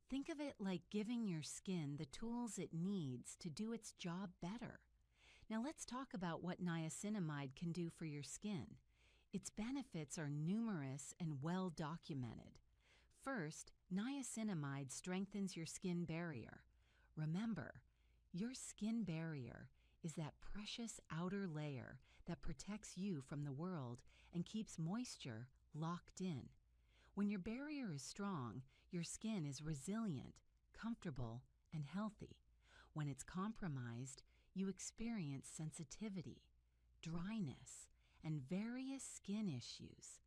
Think of it like giving your skin the tools it needs to do its job better. Now let's talk about what niacinamide can do for your skin. Its benefits are numerous and well documented. First, niacinamide strengthens your skin barrier. Remember, your skin barrier is that precious outer layer that protects you from the world and keeps moisture locked in. When your barrier is strong, your skin is resilient, comfortable, and healthy. When it's compromised, you experience sensitivity, dryness, and various skin issues.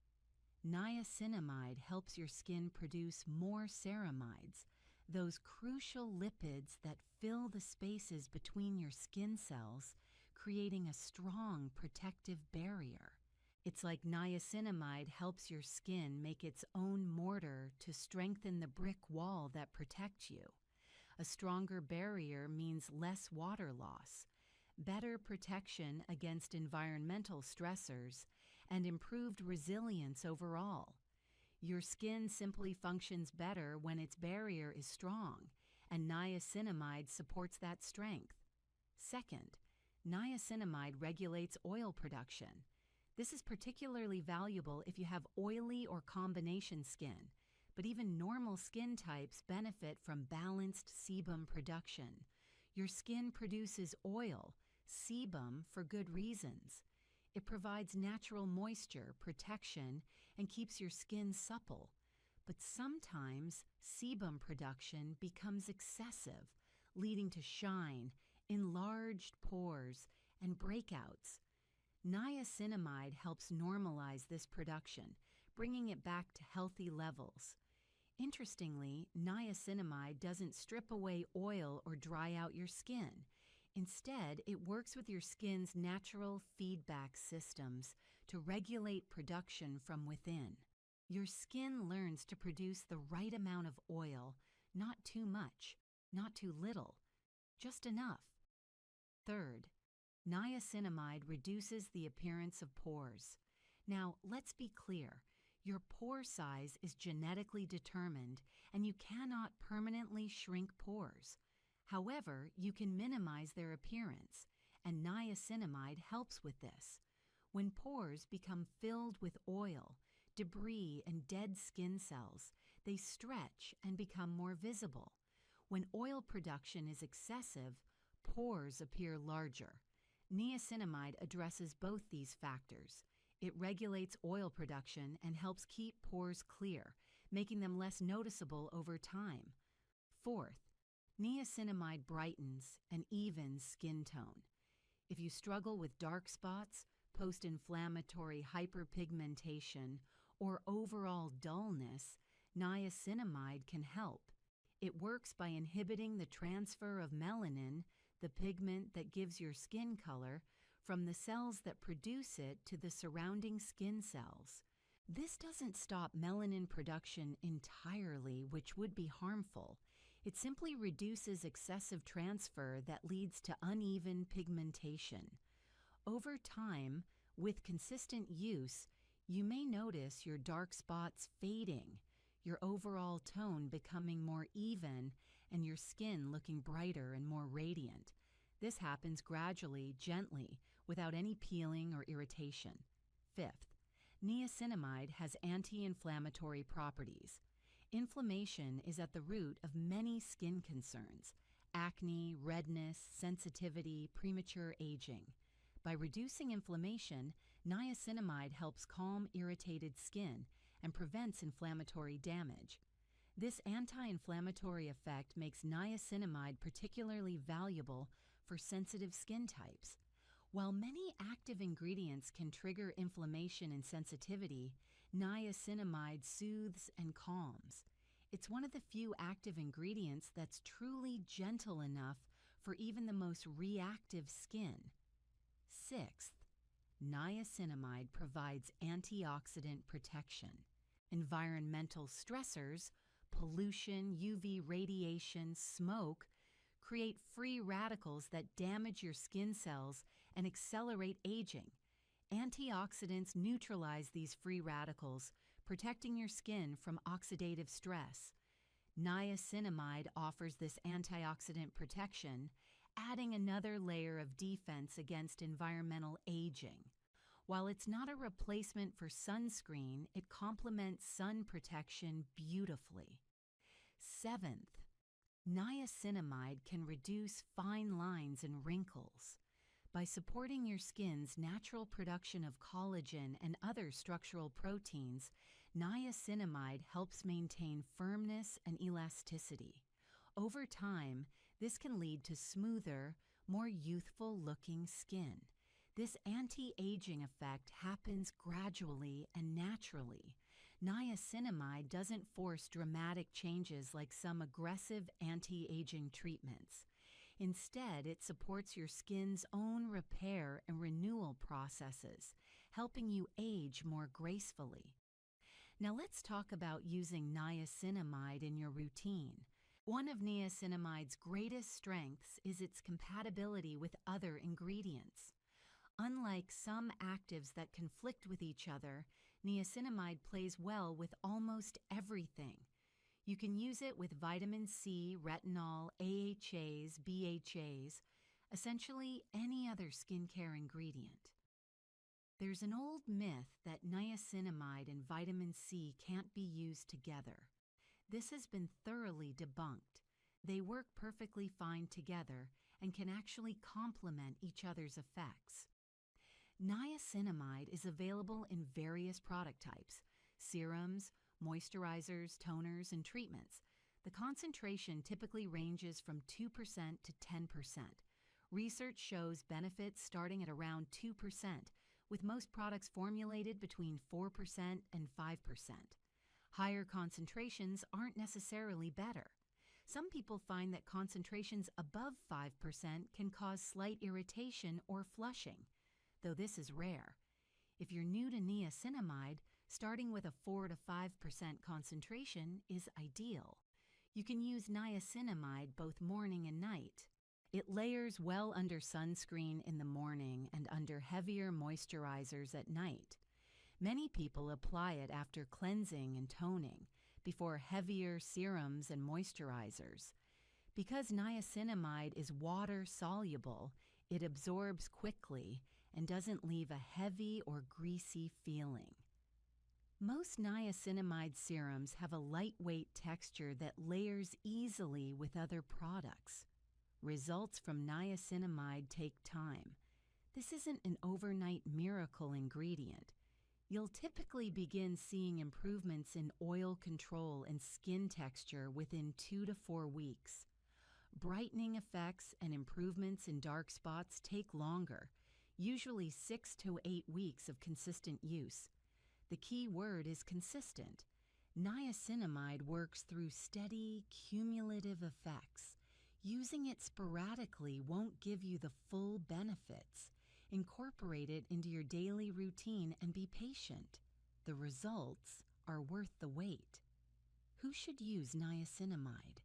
Niacinamide helps your skin produce more ceramides, those crucial lipids that fill the spaces between your skin cells, creating a strong protective barrier. It's like niacinamide helps your skin make its own mortar to strengthen the brick wall that protects you. A stronger barrier means less water loss, better protection against environmental stressors, and improved resilience overall. Your skin simply functions better when its barrier is strong, and niacinamide supports that strength. Second, niacinamide regulates oil production. This is particularly valuable if you have oily or combination skin, but even normal skin types benefit from balanced sebum production. Your skin produces oil, sebum, for good reasons. It provides natural moisture, protection, and keeps your skin supple. But sometimes sebum production becomes excessive, leading to shine, enlarged pores, and breakouts. Niacinamide helps normalize this production, bringing it back to healthy levels. Interestingly, niacinamide doesn't strip away oil or dry out your skin. Instead, it works with your skin's natural feedback systems to regulate production from within. Your skin learns to produce the right amount of oil, not too much, not too little, just enough. Third, niacinamide reduces the appearance of pores. Now, let's be clear. Your pore size is genetically determined, and you cannot permanently shrink pores. However, you can minimize their appearance, and niacinamide helps with this. When pores become filled with oil, debris, and dead skin cells, they stretch and become more visible. When oil production is excessive, pores appear larger. Niacinamide addresses both these factors. It regulates oil production and helps keep pores clear, making them less noticeable over time. Fourth, niacinamide brightens and evens skin tone. If you struggle with dark spots, post-inflammatory hyperpigmentation, or overall dullness, niacinamide can help. It works by inhibiting the transfer of melanin, the pigment that gives your skin color, from the cells that produce it to the surrounding skin cells. This doesn't stop melanin production entirely, which would be harmful. It simply reduces excessive transfer that leads to uneven pigmentation. Over time, with consistent use, you may notice your dark spots fading, your overall tone becoming more even, and your skin looking brighter and more radiant. This happens gradually, gently, without any peeling or irritation. Fifth, niacinamide has anti-inflammatory properties. Inflammation is at the root of many skin concerns: acne, redness, sensitivity, premature aging. By reducing inflammation, niacinamide helps calm irritated skin and prevents inflammatory damage. This anti-inflammatory effect makes niacinamide particularly valuable for sensitive skin types. While many active ingredients can trigger inflammation and sensitivity, niacinamide soothes and calms. It's one of the few active ingredients that's truly gentle enough for even the most reactive skin. Sixth, niacinamide provides antioxidant protection. Environmental stressors, pollution, UV radiation, smoke, create free radicals that damage your skin cells and accelerate aging. Antioxidants neutralize these free radicals, protecting your skin from oxidative stress. Niacinamide offers this antioxidant protection, adding another layer of defense against environmental aging. While it's not a replacement for sunscreen, it complements sun protection beautifully. Seventh, niacinamide can reduce fine lines and wrinkles. By supporting your skin's natural production of collagen and other structural proteins, niacinamide helps maintain firmness and elasticity. Over time, this can lead to smoother, more youthful-looking skin. This anti-aging effect happens gradually and naturally. Niacinamide doesn't force dramatic changes like some aggressive anti-aging treatments. Instead, it supports your skin's own repair and renewal processes, helping you age more gracefully. Now let's talk about using niacinamide in your routine. One of niacinamide's greatest strengths is its compatibility with other ingredients. Unlike some actives that conflict with each other, niacinamide plays well with almost everything. You can use it with vitamin C, retinol, AHAs, BHAs, essentially any other skincare ingredient. There's an old myth that niacinamide and vitamin C can't be used together. This has been thoroughly debunked. They work perfectly fine together and can actually complement each other's effects. Niacinamide is available in various product types: serums, moisturizers, toners, and treatments. The concentration typically ranges from 2% to 10%. Research shows benefits starting at around 2%, with most products formulated between 4% and 5%. Higher concentrations aren't necessarily better. Some people find that concentrations above 5% can cause slight irritation or flushing, though this is rare. If you're new to niacinamide, starting with a 4 to 5% concentration is ideal. You can use niacinamide both morning and night. It layers well under sunscreen in the morning and under heavier moisturizers at night. Many people apply it after cleansing and toning, before heavier serums and moisturizers. Because niacinamide is water-soluble, it absorbs quickly and doesn't leave a heavy or greasy feeling. Most niacinamide serums have a lightweight texture that layers easily with other products. Results from niacinamide take time. This isn't an overnight miracle ingredient. You'll typically begin seeing improvements in oil control and skin texture within 2 to 4 weeks. Brightening effects and improvements in dark spots take longer, usually 6 to 8 weeks of consistent use. The key word is consistent. Niacinamide works through steady, cumulative effects. Using it sporadically won't give you the full benefits. Incorporate it into your daily routine and be patient. The results are worth the wait. Who should use niacinamide?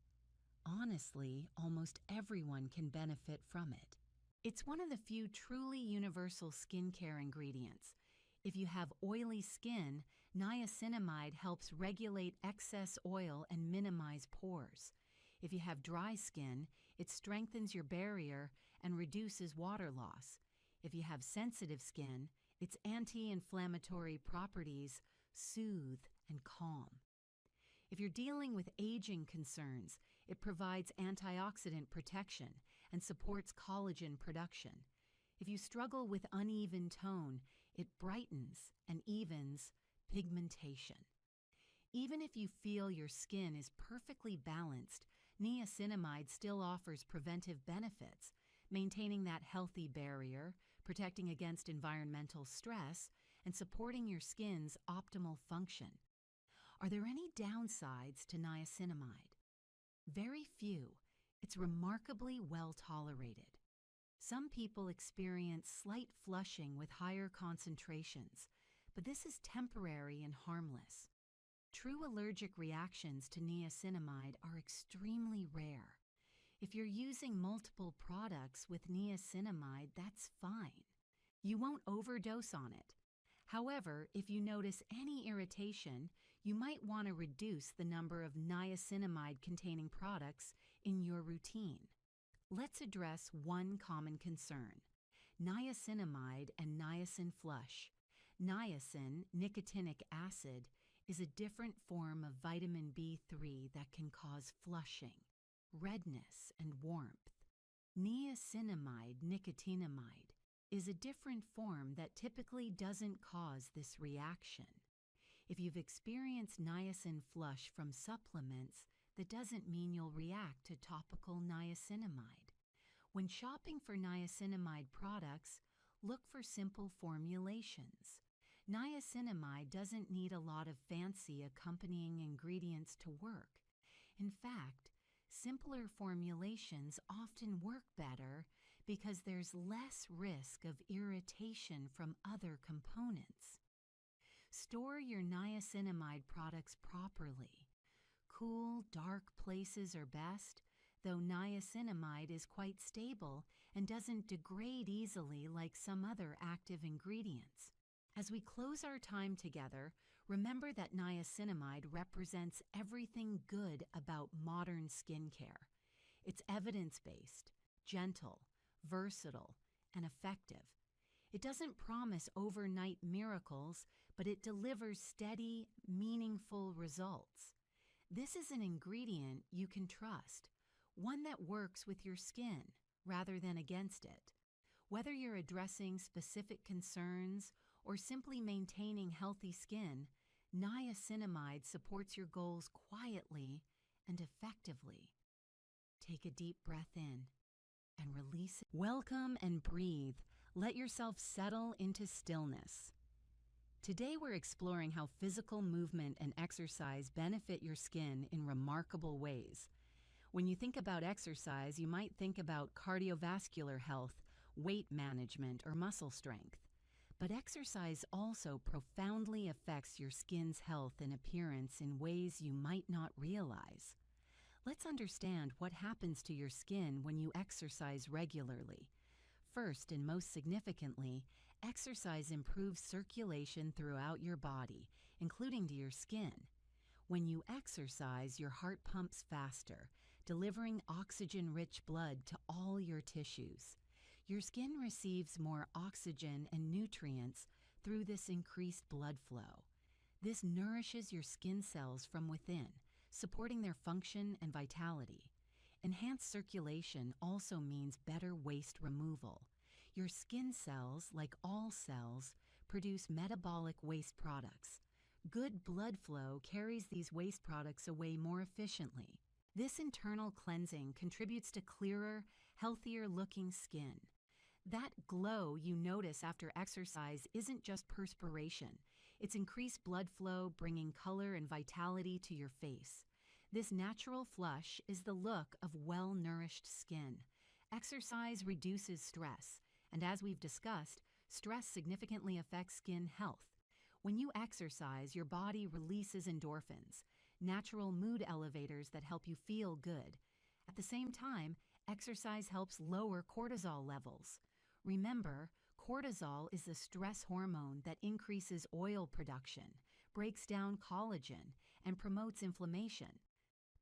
Honestly, almost everyone can benefit from it. It's one of the few truly universal skincare ingredients. If you have oily skin, niacinamide helps regulate excess oil and minimize pores. If you have dry skin, it strengthens your barrier and reduces water loss. If you have sensitive skin, its anti-inflammatory properties soothe and calm. If you're dealing with aging concerns, it provides antioxidant protection and supports collagen production. If you struggle with uneven tone, it brightens and evens pigmentation. Even if you feel your skin is perfectly balanced, niacinamide still offers preventive benefits, maintaining that healthy barrier, protecting against environmental stress, and supporting your skin's optimal function. Are there any downsides to niacinamide? Very few. It's remarkably well tolerated. Some people experience slight flushing with higher concentrations, but this is temporary and harmless. True allergic reactions to niacinamide are extremely rare. If you're using multiple products with niacinamide, that's fine. You won't overdose on it. However, if you notice any irritation, you might want to reduce the number of niacinamide-containing products in your routine. Let's address one common concern: niacinamide and niacin flush. Niacin, nicotinic acid, is a different form of vitamin B3 that can cause flushing, redness, and warmth. Niacinamide, nicotinamide, is a different form that typically doesn't cause this reaction. If you've experienced niacin flush from supplements, that doesn't mean you'll react to topical niacinamide. When shopping for niacinamide products, look for simple formulations. Niacinamide doesn't need a lot of fancy accompanying ingredients to work. In fact, simpler formulations often work better because there's less risk of irritation from other components. Store your niacinamide products properly. Cool, dark places are best, though niacinamide is quite stable and doesn't degrade easily like some other active ingredients. As we close our time together, remember that niacinamide represents everything good about modern skincare. It's evidence-based, gentle, versatile, and effective. It doesn't promise overnight miracles, but it delivers steady, meaningful results. This is an ingredient you can trust, one that works with your skin rather than against it. Whether you're addressing specific concerns or simply maintaining healthy skin, niacinamide supports your goals quietly and effectively. Take a deep breath in and release it. Welcome and breathe. Let yourself settle into stillness. Today we're exploring how physical movement and exercise benefit your skin in remarkable ways. When you think about exercise, you might think about cardiovascular health, weight management, or muscle strength. But exercise also profoundly affects your skin's health and appearance in ways you might not realize. Let's understand what happens to your skin when you exercise regularly. First, and most significantly, exercise improves circulation throughout your body, including to your skin. When you exercise, your heart pumps faster, delivering oxygen-rich blood to all your tissues. Your skin receives more oxygen and nutrients through this increased blood flow. This nourishes your skin cells from within, supporting their function and vitality. Enhanced circulation also means better waste removal. Your skin cells, like all cells, produce metabolic waste products. Good blood flow carries these waste products away more efficiently. This internal cleansing contributes to clearer, healthier-looking skin. That glow you notice after exercise isn't just perspiration. It's increased blood flow, bringing color and vitality to your face. This natural flush is the look of well-nourished skin. Exercise reduces stress, and as we've discussed, stress significantly affects skin health. When you exercise, your body releases endorphins, natural mood elevators that help you feel good. At the same time, exercise helps lower cortisol levels. Remember, cortisol is the stress hormone that increases oil production, breaks down collagen, and promotes inflammation.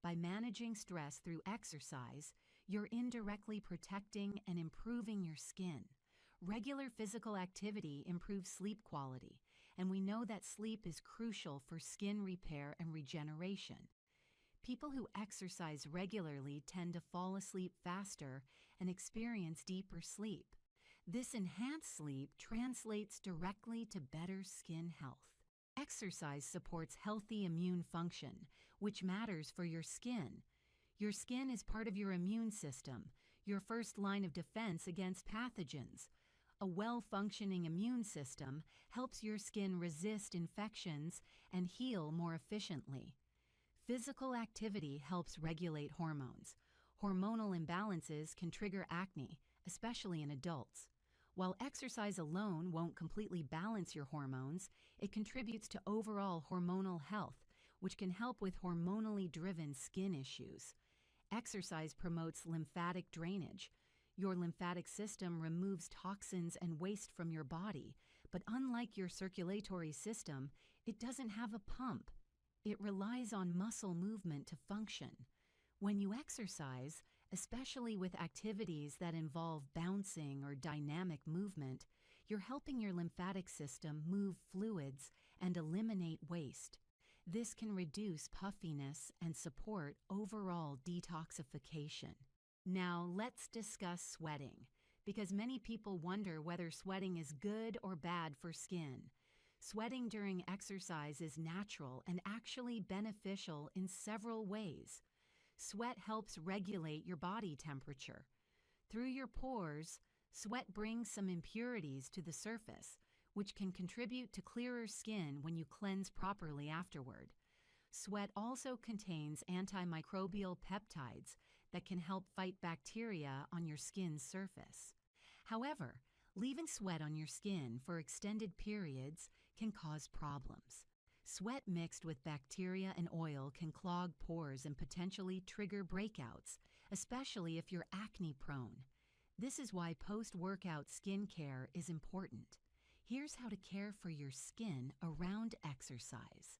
By managing stress through exercise, you're indirectly protecting and improving your skin. Regular physical activity improves sleep quality, and we know that sleep is crucial for skin repair and regeneration. People who exercise regularly tend to fall asleep faster and experience deeper sleep. This enhanced sleep translates directly to better skin health. Exercise supports healthy immune function, which matters for your skin. Your skin is part of your immune system, your first line of defense against pathogens. A well-functioning immune system helps your skin resist infections and heal more efficiently. Physical activity helps regulate hormones. Hormonal imbalances can trigger acne, especially in adults. While exercise alone won't completely balance your hormones, it contributes to overall hormonal health, which can help with hormonally driven skin issues. Exercise promotes lymphatic drainage. Your lymphatic system removes toxins and waste from your body, but unlike your circulatory system, it doesn't have a pump. It relies on muscle movement to function. When you exercise, especially with activities that involve bouncing or dynamic movement, you're helping your lymphatic system move fluids and eliminate waste. This can reduce puffiness and support overall detoxification. Now let's discuss sweating, because many people wonder whether sweating is good or bad for skin. Sweating during exercise is natural and actually beneficial in several ways. Sweat helps regulate your body temperature. Through your pores, sweat brings some impurities to the surface, which can contribute to clearer skin when you cleanse properly afterward. Sweat also contains antimicrobial peptides that can help fight bacteria on your skin's surface. However, leaving sweat on your skin for extended periods can cause problems. Sweat mixed with bacteria and oil can clog pores and potentially trigger breakouts, especially if you're acne-prone. This is why post-workout skincare is important. Here's how to care for your skin around exercise.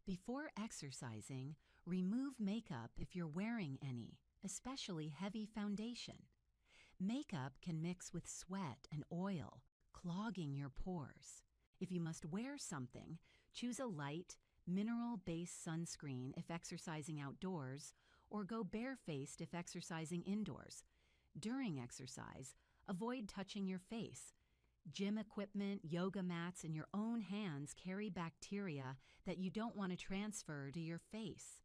Before exercising, remove makeup if you're wearing any, especially heavy foundation. Makeup can mix with sweat and oil, clogging your pores. If you must wear something, choose a light, mineral-based sunscreen if exercising outdoors, or go barefaced if exercising indoors. During exercise, avoid touching your face. Gym equipment, yoga mats, and your own hands carry bacteria that you don't want to transfer to your face.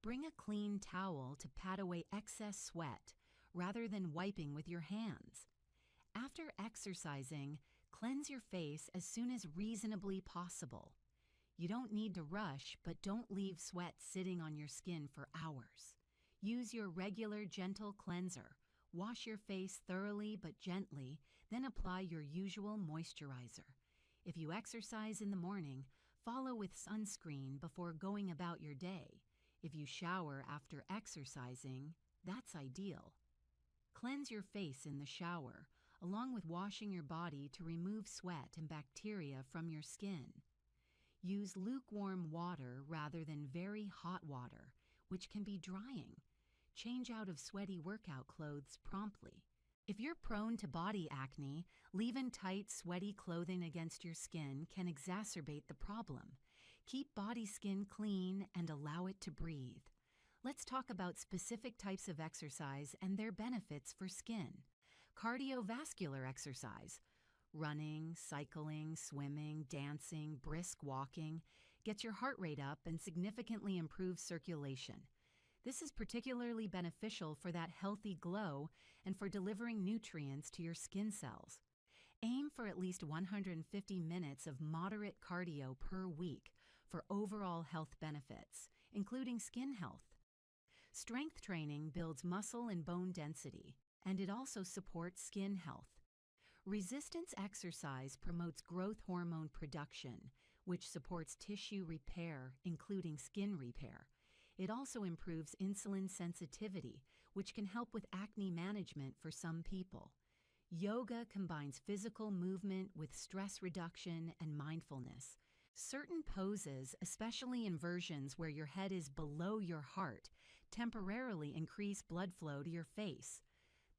Bring a clean towel to pat away excess sweat, rather than wiping with your hands. After exercising, cleanse your face as soon as reasonably possible. You don't need to rush, but don't leave sweat sitting on your skin for hours. Use your regular gentle cleanser. Wash your face thoroughly but gently, then apply your usual moisturizer. If you exercise in the morning, follow with sunscreen before going about your day. If you shower after exercising, that's ideal. Cleanse your face in the shower, along with washing your body to remove sweat and bacteria from your skin. Use lukewarm water rather than very hot water, which can be drying. Change out of sweaty workout clothes promptly. If you're prone to body acne, leaving tight, sweaty clothing against your skin can exacerbate the problem. Keep body skin clean and allow it to breathe. Let's talk about specific types of exercise and their benefits for skin. Cardiovascular exercise. Running, cycling, swimming, dancing, brisk walking gets your heart rate up and significantly improves circulation. This is particularly beneficial for that healthy glow and for delivering nutrients to your skin cells. Aim for at least 150 minutes of moderate cardio per week for overall health benefits, including skin health. Strength training builds muscle and bone density, and it also supports skin health. Resistance exercise promotes growth hormone production, which supports tissue repair, including skin repair. It also improves insulin sensitivity, which can help with acne management for some people. Yoga combines physical movement with stress reduction and mindfulness. Certain poses, especially in versions where your head is below your heart, temporarily increase blood flow to your face.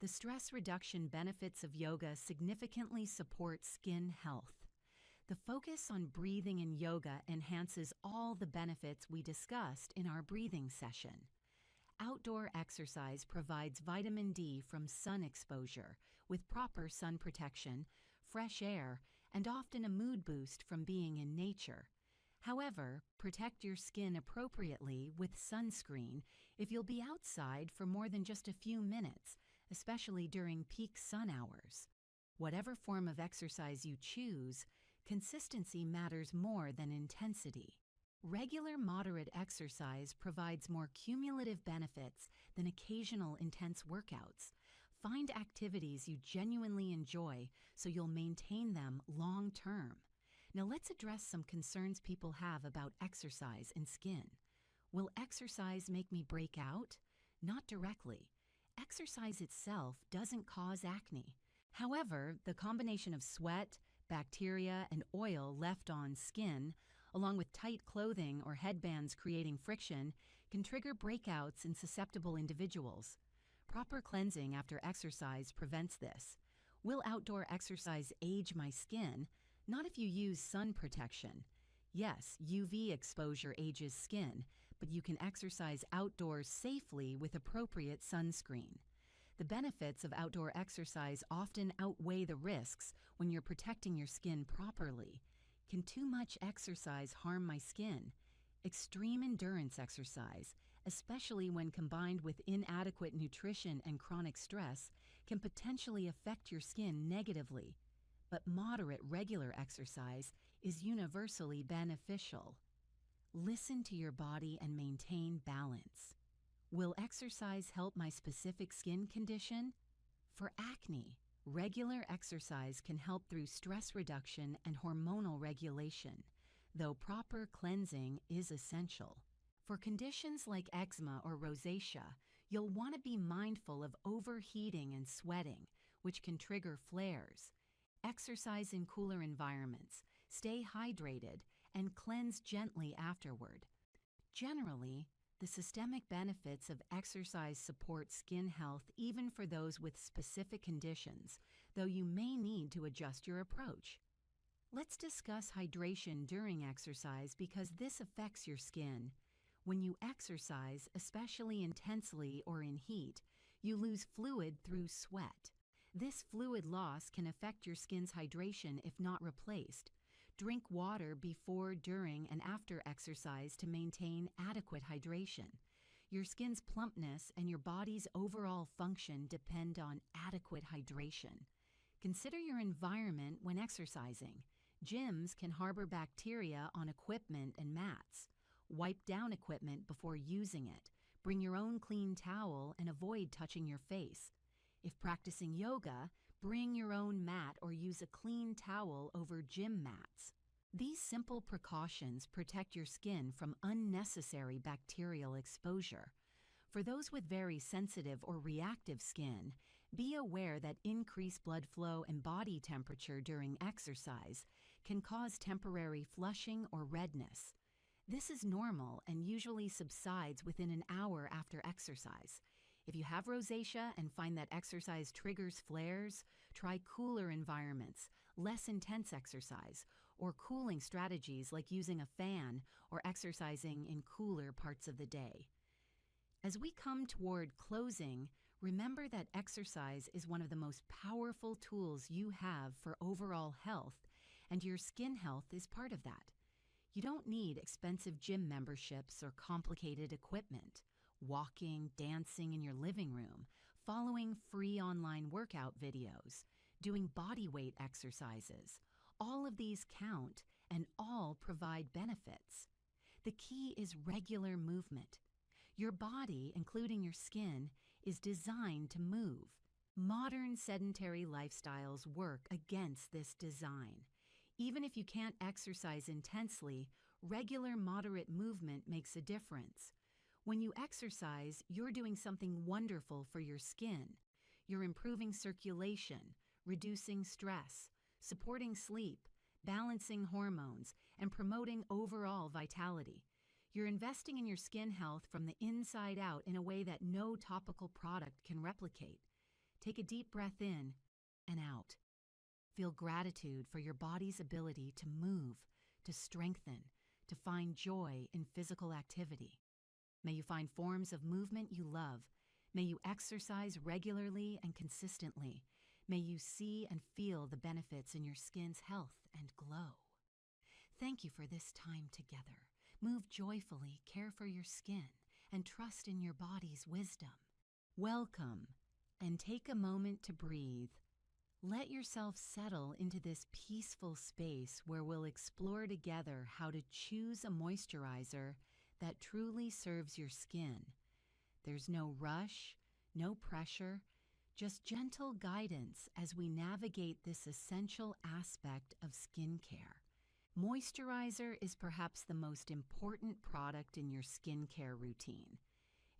The stress reduction benefits of yoga significantly support skin health. The focus on breathing in yoga enhances all the benefits we discussed in our breathing session. Outdoor exercise provides vitamin D from sun exposure with proper sun protection, fresh air, and often a mood boost from being in nature. However, protect your skin appropriately with sunscreen if you'll be outside for more than just a few minutes, especially during peak sun hours. Whatever form of exercise you choose, consistency matters more than intensity. Regular moderate exercise provides more cumulative benefits than occasional intense workouts. Find activities you genuinely enjoy so you'll maintain them long term. Now let's address some concerns people have about exercise and skin. Will exercise make me break out? Not directly. Exercise itself doesn't cause acne. However, the combination of sweat, bacteria, and oil left on skin, along with tight clothing or headbands creating friction, can trigger breakouts in susceptible individuals. Proper cleansing after exercise prevents this. Will outdoor exercise age my skin? Not if you use sun protection. Yes, UV exposure ages skin, but you can exercise outdoors safely with appropriate sunscreen. The benefits of outdoor exercise often outweigh the risks when you're protecting your skin properly. Can too much exercise harm my skin? Extreme endurance exercise, especially when combined with inadequate nutrition and chronic stress, can potentially affect your skin negatively. But moderate regular exercise is universally beneficial. Listen to your body and maintain balance. Will exercise help my specific skin condition? For acne, regular exercise can help through stress reduction and hormonal regulation, though proper cleansing is essential. For conditions like eczema or rosacea, you'll want to be mindful of overheating and sweating, which can trigger flares. Exercise in cooler environments, stay hydrated, and cleanse gently afterward. Generally, the systemic benefits of exercise support skin health even for those with specific conditions, though you may need to adjust your approach. Let's discuss hydration during exercise because this affects your skin. When you exercise, especially intensely or in heat, you lose fluid through sweat. This fluid loss can affect your skin's hydration if not replaced. Drink water before, during, and after exercise to maintain adequate hydration. Your skin's plumpness and your body's overall function depend on adequate hydration. Consider your environment when exercising. Gyms can harbor bacteria on equipment and mats. Wipe down equipment before using it. Bring your own clean towel and avoid touching your face. If practicing yoga, bring your own mat or use a clean towel over gym mats. These simple precautions protect your skin from unnecessary bacterial exposure. For those with very sensitive or reactive skin, be aware that increased blood flow and body temperature during exercise can cause temporary flushing or redness. This is normal and usually subsides within an hour after exercise. If you have rosacea and find that exercise triggers flares, try cooler environments, less intense exercise, or cooling strategies like using a fan or exercising in cooler parts of the day. As we come toward closing, remember that exercise is one of the most powerful tools you have for overall health, and your skin health is part of that. You don't need expensive gym memberships or complicated equipment. Walking, dancing in your living room, following free online workout videos, doing body weight exercises. All of these count and all provide benefits. The key is regular movement. Your body, including your skin, is designed to move. Modern sedentary lifestyles work against this design. Even if you can't exercise intensely, regular moderate movement makes a difference. When you exercise, you're doing something wonderful for your skin. You're improving circulation, reducing stress, supporting sleep, balancing hormones, and promoting overall vitality. You're investing in your skin health from the inside out in a way that no topical product can replicate. Take a deep breath in and out. Feel gratitude for your body's ability to move, to strengthen, to find joy in physical activity. May you find forms of movement you love. May you exercise regularly and consistently. May you see and feel the benefits in your skin's health and glow. Thank you for this time together. Move joyfully, care for your skin, and trust in your body's wisdom. Welcome, and take a moment to breathe. Let yourself settle into this peaceful space where we'll explore together how to choose a moisturizer that truly serves your skin. There's no rush, no pressure, just gentle guidance as we navigate this essential aspect of skincare. Moisturizer is perhaps the most important product in your skincare routine.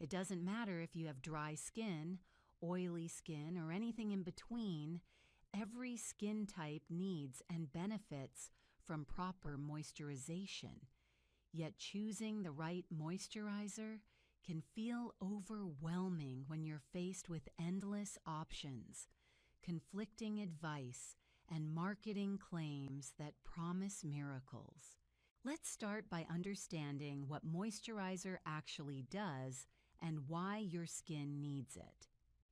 It doesn't matter if you have dry skin, oily skin, or anything in between. Every skin type needs and benefits from proper moisturization. Yet choosing the right moisturizer can feel overwhelming when you're faced with endless options, conflicting advice, and marketing claims that promise miracles. Let's start by understanding what moisturizer actually does and why your skin needs it.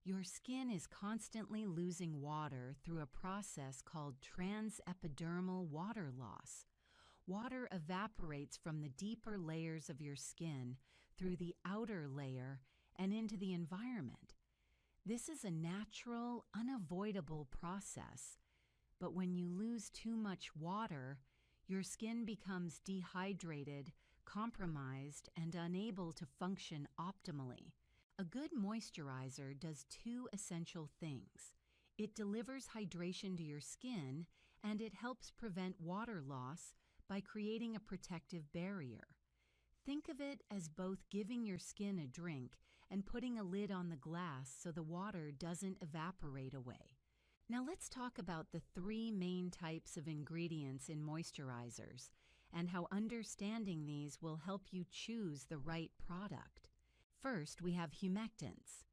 Your skin is constantly losing water through a process called transepidermal water loss. Water evaporates from the deeper layers of your skin through the outer layer and into the environment. This is a natural, unavoidable process, but when you lose too much water, your skin becomes dehydrated, compromised, and unable to function optimally. A good moisturizer does two essential things. It delivers hydration to your skin, and it helps prevent water loss by creating a protective barrier. Think of it as both giving your skin a drink and putting a lid on the glass so the water doesn't evaporate away. Now let's talk about the three main types of ingredients in moisturizers and how understanding these will help you choose the right product. First, we have humectants.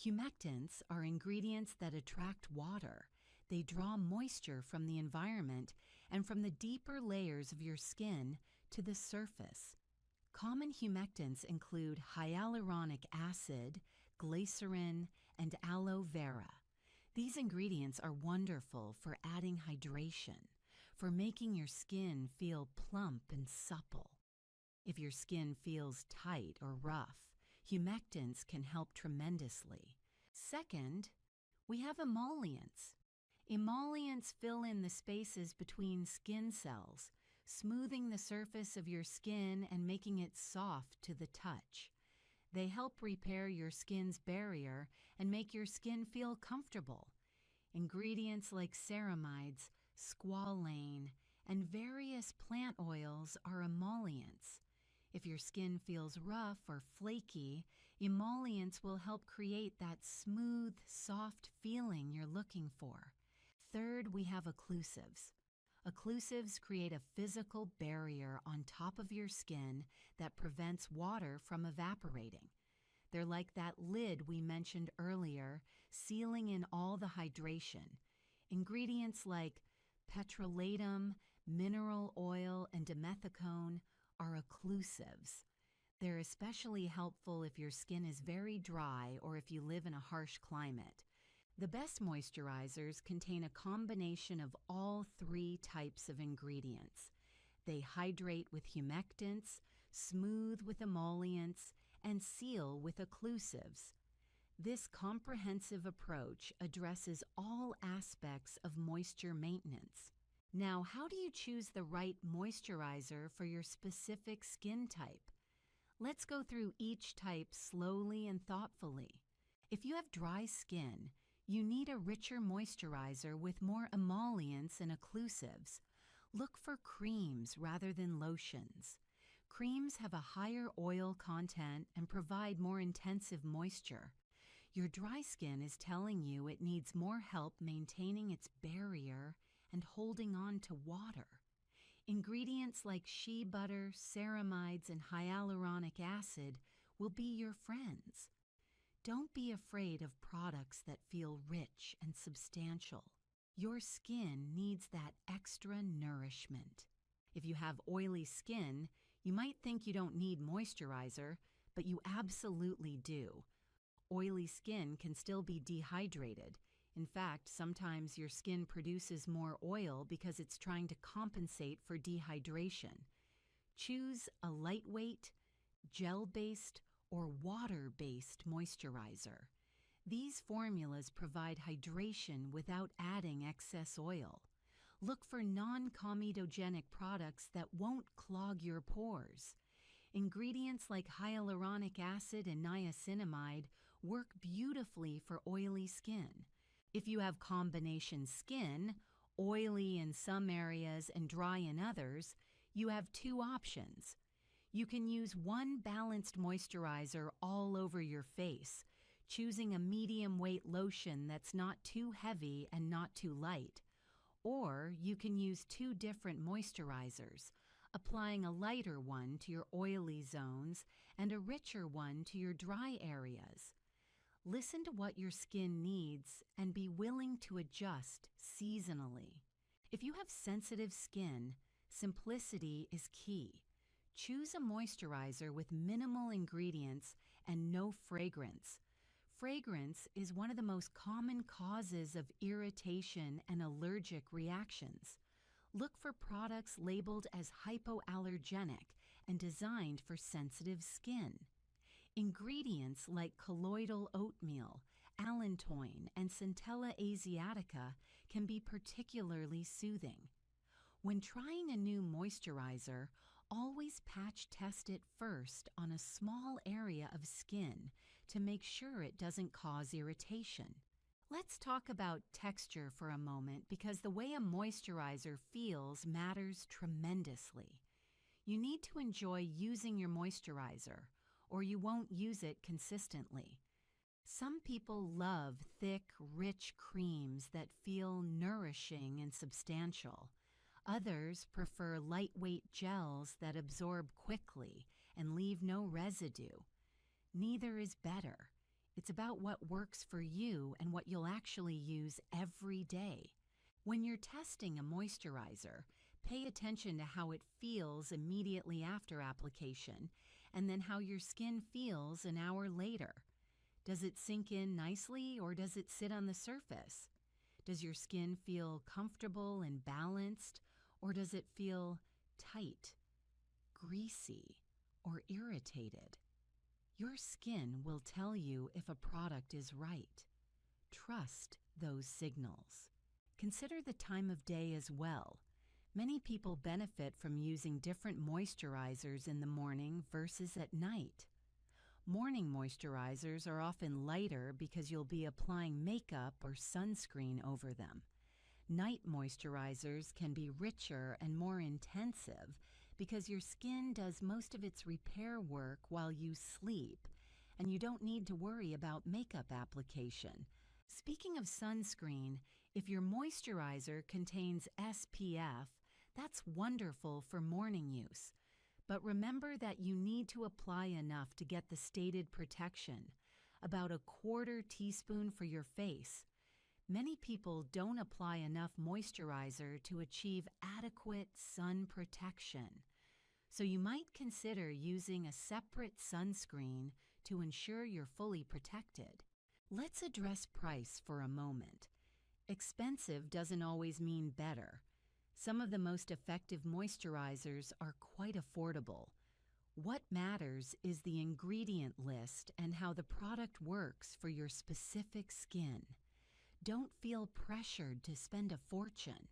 Humectants are ingredients that attract water. They draw moisture from the environment and from the deeper layers of your skin to the surface. Common humectants include hyaluronic acid, glycerin, and aloe vera. These ingredients are wonderful for adding hydration, for making your skin feel plump and supple. If your skin feels tight or rough, humectants can help tremendously. Second, we have emollients. Emollients fill in the spaces between skin cells, smoothing the surface of your skin and making it soft to the touch. They help repair your skin's barrier and make your skin feel comfortable. Ingredients like ceramides, squalane, and various plant oils are emollients. If your skin feels rough or flaky, emollients will help create that smooth, soft feeling you're looking for. Third, we have occlusives. Occlusives create a physical barrier on top of your skin that prevents water from evaporating. They're like that lid we mentioned earlier, sealing in all the hydration. Ingredients like petrolatum, mineral oil, and dimethicone are occlusives. They're especially helpful if your skin is very dry or if you live in a harsh climate. The best moisturizers contain a combination of all three types of ingredients. They hydrate with humectants, smooth with emollients, and seal with occlusives. This comprehensive approach addresses all aspects of moisture maintenance. Now, how do you choose the right moisturizer for your specific skin type? Let's go through each type slowly and thoughtfully. If you have dry skin, you need a richer moisturizer with more emollients and occlusives. Look for creams rather than lotions. Creams have a higher oil content and provide more intensive moisture. Your dry skin is telling you it needs more help maintaining its barrier and holding on to water. Ingredients like shea butter, ceramides, and hyaluronic acid will be your friends. Don't be afraid of products that feel rich and substantial. Your skin needs that extra nourishment. If you have oily skin, you might think you don't need moisturizer, but you absolutely do. Oily skin can still be dehydrated. In fact, sometimes your skin produces more oil because it's trying to compensate for dehydration. Choose a lightweight, gel-based, or water-based moisturizer. These formulas provide hydration without adding excess oil. Look for non-comedogenic products that won't clog your pores. Ingredients like hyaluronic acid and niacinamide work beautifully for oily skin. If you have combination skin, oily in some areas and dry in others, you have two options. You can use one balanced moisturizer all over your face, choosing a medium weight lotion that's not too heavy and not too light. Or you can use two different moisturizers, applying a lighter one to your oily zones and a richer one to your dry areas. Listen to what your skin needs and be willing to adjust seasonally. If you have sensitive skin, simplicity is key. Choose a moisturizer with minimal ingredients and no fragrance. Fragrance is one of the most common causes of irritation and allergic reactions. Look for products labeled as hypoallergenic and designed for sensitive skin. Ingredients like colloidal oatmeal, allantoin, and Centella asiatica can be particularly soothing. When trying a new moisturizer, always patch test it first on a small area of skin to make sure it doesn't cause irritation. Let's talk about texture for a moment because the way a moisturizer feels matters tremendously. You need to enjoy using your moisturizer, or you won't use it consistently. Some people love thick, rich creams that feel nourishing and substantial. Others prefer lightweight gels that absorb quickly and leave no residue. Neither is better. It's about what works for you and what you'll actually use every day. When you're testing a moisturizer, pay attention to how it feels immediately after application, and then how your skin feels an hour later. Does it sink in nicely or does it sit on the surface? Does your skin feel comfortable and balanced, or does it feel tight, greasy, or irritated? Your skin will tell you if a product is right. Trust those signals. Consider the time of day as well. Many people benefit from using different moisturizers in the morning versus at night. Morning moisturizers are often lighter because you'll be applying makeup or sunscreen over them. Night moisturizers can be richer and more intensive because your skin does most of its repair work while you sleep, and you don't need to worry about makeup application. Speaking of sunscreen, if your moisturizer contains SPF, that's wonderful for morning use. But remember that you need to apply enough to get the stated protection, about a quarter teaspoon for your face. Many people don't apply enough moisturizer to achieve adequate sun protection. So you might consider using a separate sunscreen to ensure you're fully protected. Let's address price for a moment. Expensive doesn't always mean better. Some of the most effective moisturizers are quite affordable. What matters is the ingredient list and how the product works for your specific skin. Don't feel pressured to spend a fortune.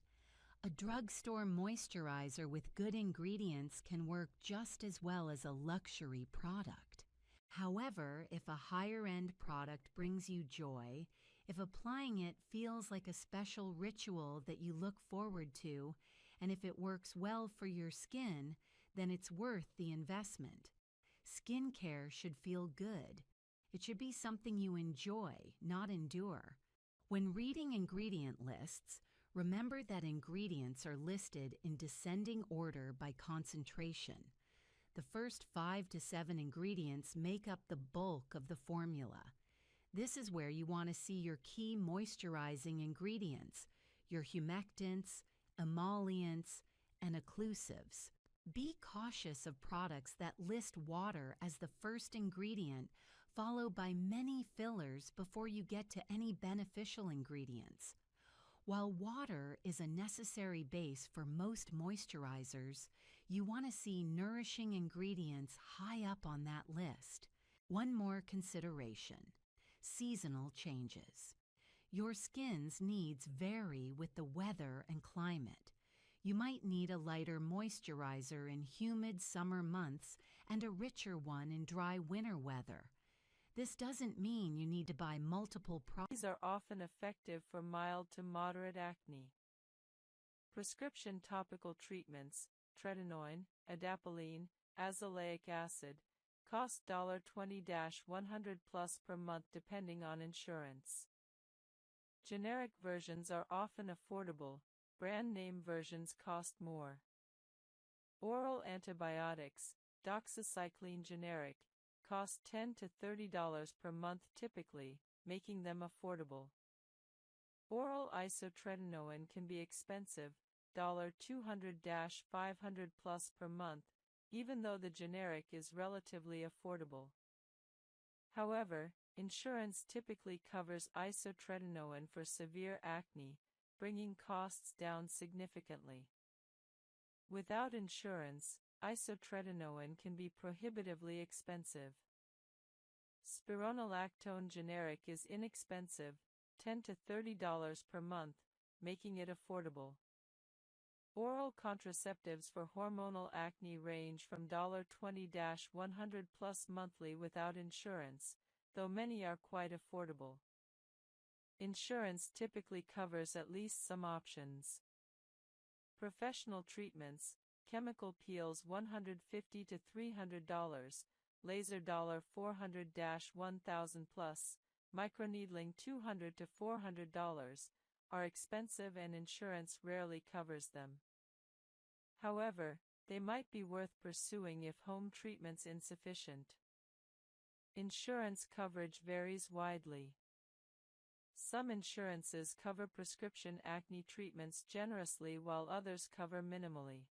A drugstore moisturizer with good ingredients can work just as well as a luxury product. However, if a higher-end product brings you joy, if applying it feels like a special ritual that you look forward to, and if it works well for your skin, then it's worth the investment. Skincare should feel good. It should be something you enjoy, not endure. When reading ingredient lists, remember that ingredients are listed in descending order by concentration. The first 5 to 7 ingredients make up the bulk of the formula. This is where you want to see your key moisturizing ingredients, your humectants, emollients, and occlusives. Be cautious of products that list water as the first ingredient, followed by many fillers before you get to any beneficial ingredients. While water is a necessary base for most moisturizers, you want to see nourishing ingredients high up on that list. One more consideration: seasonal changes. Your skin's needs vary with the weather and climate. You might need a lighter moisturizer in humid summer months and a richer one in dry winter weather. This doesn't mean you need to buy multiple products. These are often effective for mild to moderate acne. Prescription topical treatments, tretinoin, adapalene, azelaic acid, cost $20-100 plus per month depending on insurance. Generic versions are often affordable, brand name versions cost more. Oral antibiotics, doxycycline generic, cost $10 to $30 per month typically, making them affordable. Oral isotretinoin can be expensive, $200-500 plus per month, even though the generic is relatively affordable. However, insurance typically covers isotretinoin for severe acne, bringing costs down significantly. Without insurance, isotretinoin can be prohibitively expensive. Spironolactone generic is inexpensive, $10 to $30 per month, making it affordable. Oral contraceptives for hormonal acne range from $20-100 plus monthly without insurance, though many are quite affordable. Insurance typically covers at least some options. Professional treatments, chemical peels $150 to $300, laser $400-1,000 plus, microneedling $200 to $400, are expensive and insurance rarely covers them. However, they might be worth pursuing if home treatment's insufficient. Insurance coverage varies widely. Some insurances cover prescription acne treatments generously while others cover minimally.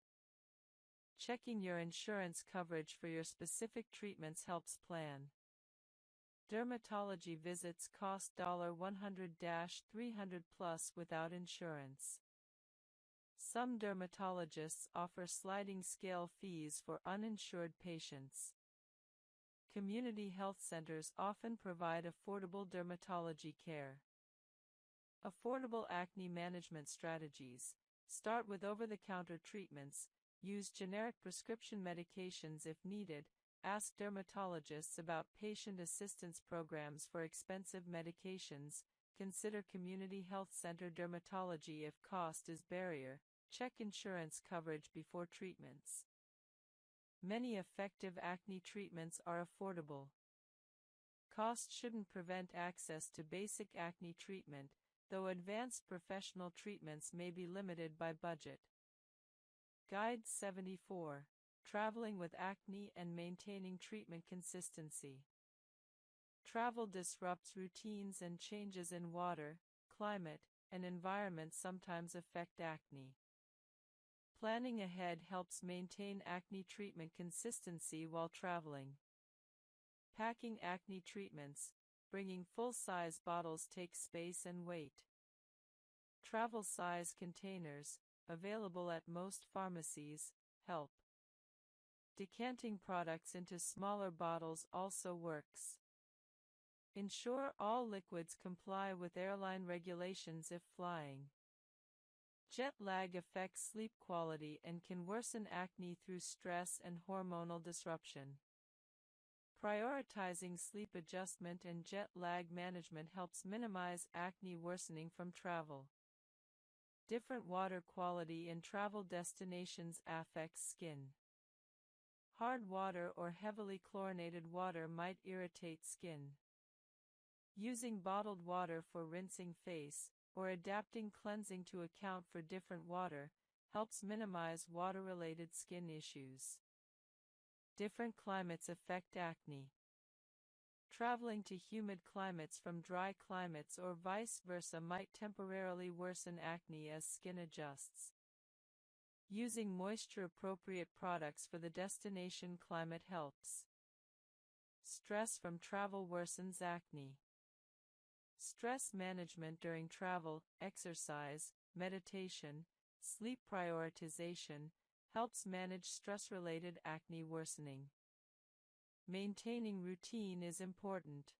Checking your insurance coverage for your specific treatments helps plan. Dermatology visits cost $100-300 plus without insurance. Some dermatologists offer sliding scale fees for uninsured patients. Community health centers often provide affordable dermatology care. Affordable acne management strategies. Start with over-the-counter treatments. Use generic prescription medications if needed. Ask dermatologists about patient assistance programs for expensive medications. Consider community health center dermatology if cost is barrier. Check insurance coverage before treatments. Many effective acne treatments are affordable. Cost shouldn't prevent access to basic acne treatment, though advanced professional treatments may be limited by budget. Guide 74. Traveling with acne and maintaining treatment consistency. Travel disrupts routines, and changes in water, climate, and environment sometimes affect acne. Planning ahead helps maintain acne treatment consistency while traveling. Packing acne treatments. Bringing full-size bottles takes space and weight. Travel size containers, available at most pharmacies, help. Decanting products into smaller bottles also works. Ensure all liquids comply with airline regulations if flying. Jet lag affects sleep quality and can worsen acne through stress and hormonal disruption. Prioritizing sleep adjustment and jet lag management helps minimize acne worsening from travel. Different water quality in travel destinations affects skin. Hard water or heavily chlorinated water might irritate skin. Using bottled water for rinsing face, or adapting cleansing to account for different water, helps minimize water-related skin issues. Different climates affect acne. Traveling to humid climates from dry climates or vice versa might temporarily worsen acne as skin adjusts. Using moisture-appropriate products for the destination climate helps. Stress from travel worsens acne. Stress management during travel, exercise, meditation, sleep prioritization, helps manage stress-related acne worsening. Maintaining routine is important.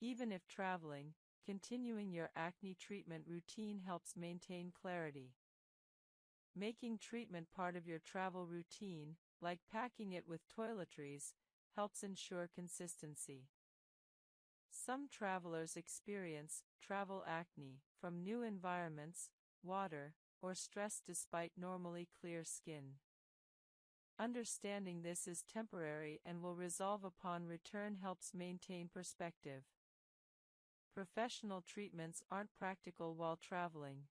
Even if traveling, continuing your acne treatment routine helps maintain clarity. Making treatment part of your travel routine, like packing it with toiletries, helps ensure consistency. Some travelers experience travel acne from new environments, water, or stress despite normally clear skin. Understanding this is temporary and will resolve upon return helps maintain perspective. Professional treatments aren't practical while traveling.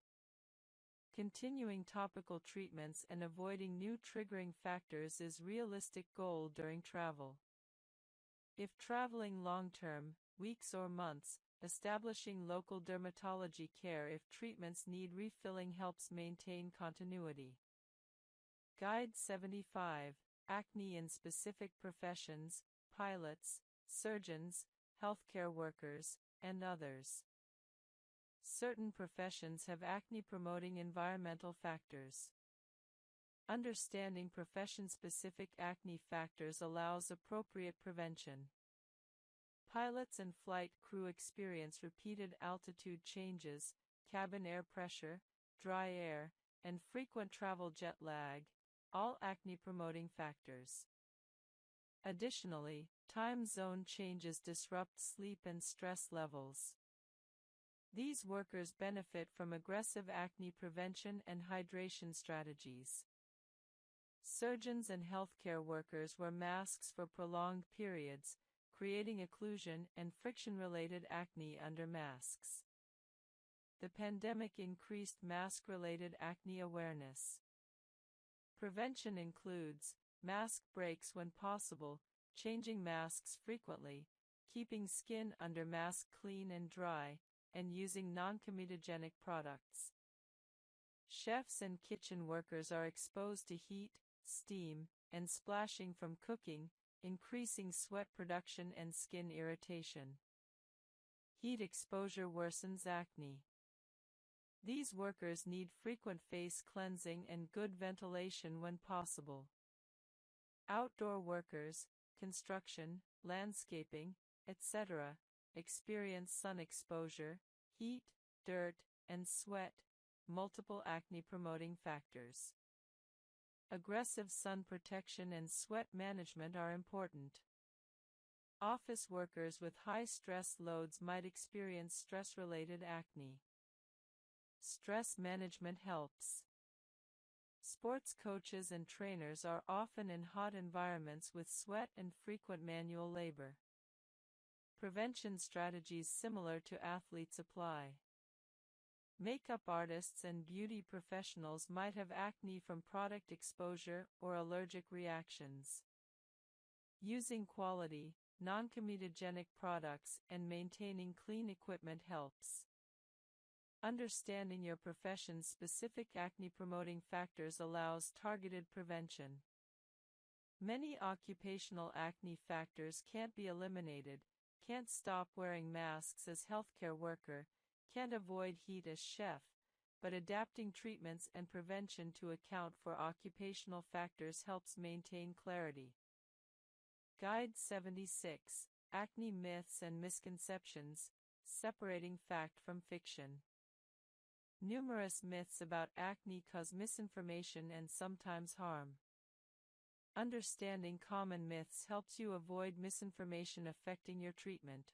Continuing topical treatments and avoiding new triggering factors is realistic goal during travel. If traveling long-term, weeks or months, establishing local dermatology care if treatments need refilling helps maintain continuity. Guide 75, Acne in Specific Professions, Pilots, Surgeons, Healthcare Workers, and Others. Certain professions have acne-promoting environmental factors. Understanding profession-specific acne factors allows appropriate prevention. Pilots and flight crew experience repeated altitude changes, cabin air pressure, dry air, and frequent travel jet lag, all acne-promoting factors. Additionally, time zone changes disrupt sleep and stress levels. These workers benefit from aggressive acne prevention and hydration strategies. Surgeons and healthcare workers wear masks for prolonged periods, creating occlusion and friction-related acne under masks. The pandemic increased mask-related acne awareness. Prevention includes mask breaks when possible, changing masks frequently, keeping skin under mask clean and dry, and using non-comedogenic products. Chefs and kitchen workers are exposed to heat, steam, and splashing from cooking, increasing sweat production and skin irritation. Heat exposure worsens acne. These workers need frequent face cleansing and good ventilation when possible. Outdoor workers, construction, landscaping, etc., experience sun exposure, heat, dirt, and sweat, multiple acne-promoting factors. Aggressive sun protection and sweat management are important. Office workers with high stress loads might experience stress-related acne. Stress management helps. Sports coaches and trainers are often in hot environments with sweat and frequent manual labor. Prevention strategies similar to athletes apply. Makeup artists and beauty professionals might have acne from product exposure or allergic reactions. Using quality, non-comedogenic products and maintaining clean equipment helps. Understanding your profession's specific acne-promoting factors allows targeted prevention. Many occupational acne factors can't be eliminated, can't stop wearing masks as healthcare worker, can't avoid heat as chef, but adapting treatments and prevention to account for occupational factors helps maintain clarity. Guide 76, Acne Myths and Misconceptions, Separating Fact from Fiction. Numerous myths about acne cause misinformation and sometimes harm. Understanding common myths helps you avoid misinformation affecting your treatment.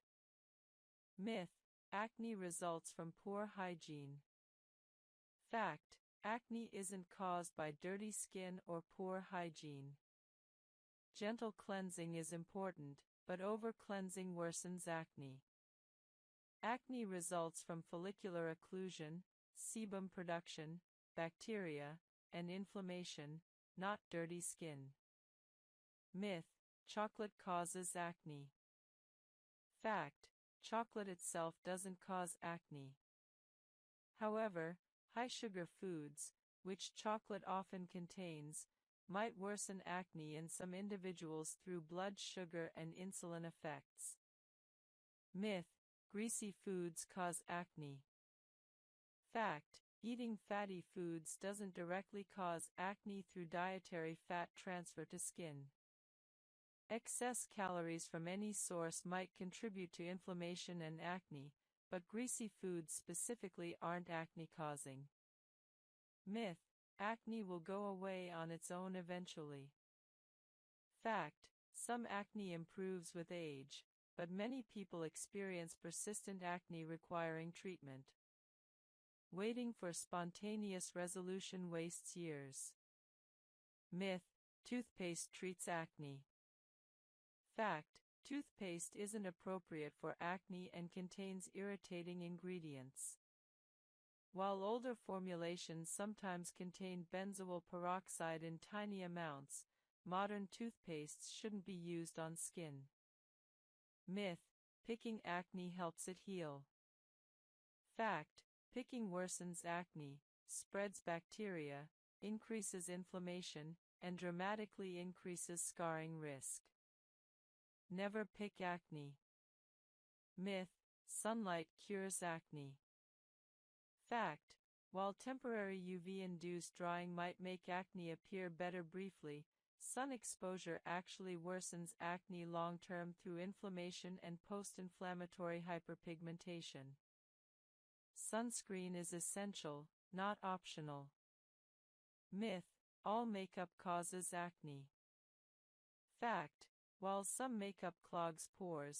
Myth: acne results from poor hygiene. Fact: acne isn't caused by dirty skin or poor hygiene. Gentle cleansing is important, but over-cleansing worsens acne. Acne results from follicular occlusion, sebum production, bacteria, and inflammation, not dirty skin. Myth: chocolate causes acne. Fact: chocolate itself doesn't cause acne. However, high-sugar foods, which chocolate often contains, might worsen acne in some individuals through blood sugar and insulin effects. Myth: greasy foods cause acne. Fact: eating fatty foods doesn't directly cause acne through dietary fat transfer to skin. Excess calories from any source might contribute to inflammation and acne, but greasy foods specifically aren't acne-causing. Myth: acne will go away on its own eventually. Fact: some acne improves with age, but many people experience persistent acne requiring treatment. Waiting for spontaneous resolution wastes years. Myth: toothpaste treats acne. Fact: toothpaste isn't appropriate for acne and contains irritating ingredients. While older formulations sometimes contain benzoyl peroxide in tiny amounts, modern toothpastes shouldn't be used on skin. Myth: picking acne helps it heal. Fact: picking worsens acne, spreads bacteria, increases inflammation, and dramatically increases scarring risk. Never pick acne. Myth: sunlight cures acne. Fact: while temporary UV-induced drying might make acne appear better briefly, sun exposure actually worsens acne long-term through inflammation and post-inflammatory hyperpigmentation. Sunscreen is essential, not optional. Myth: all makeup causes acne. Fact: while some makeup clogs pores,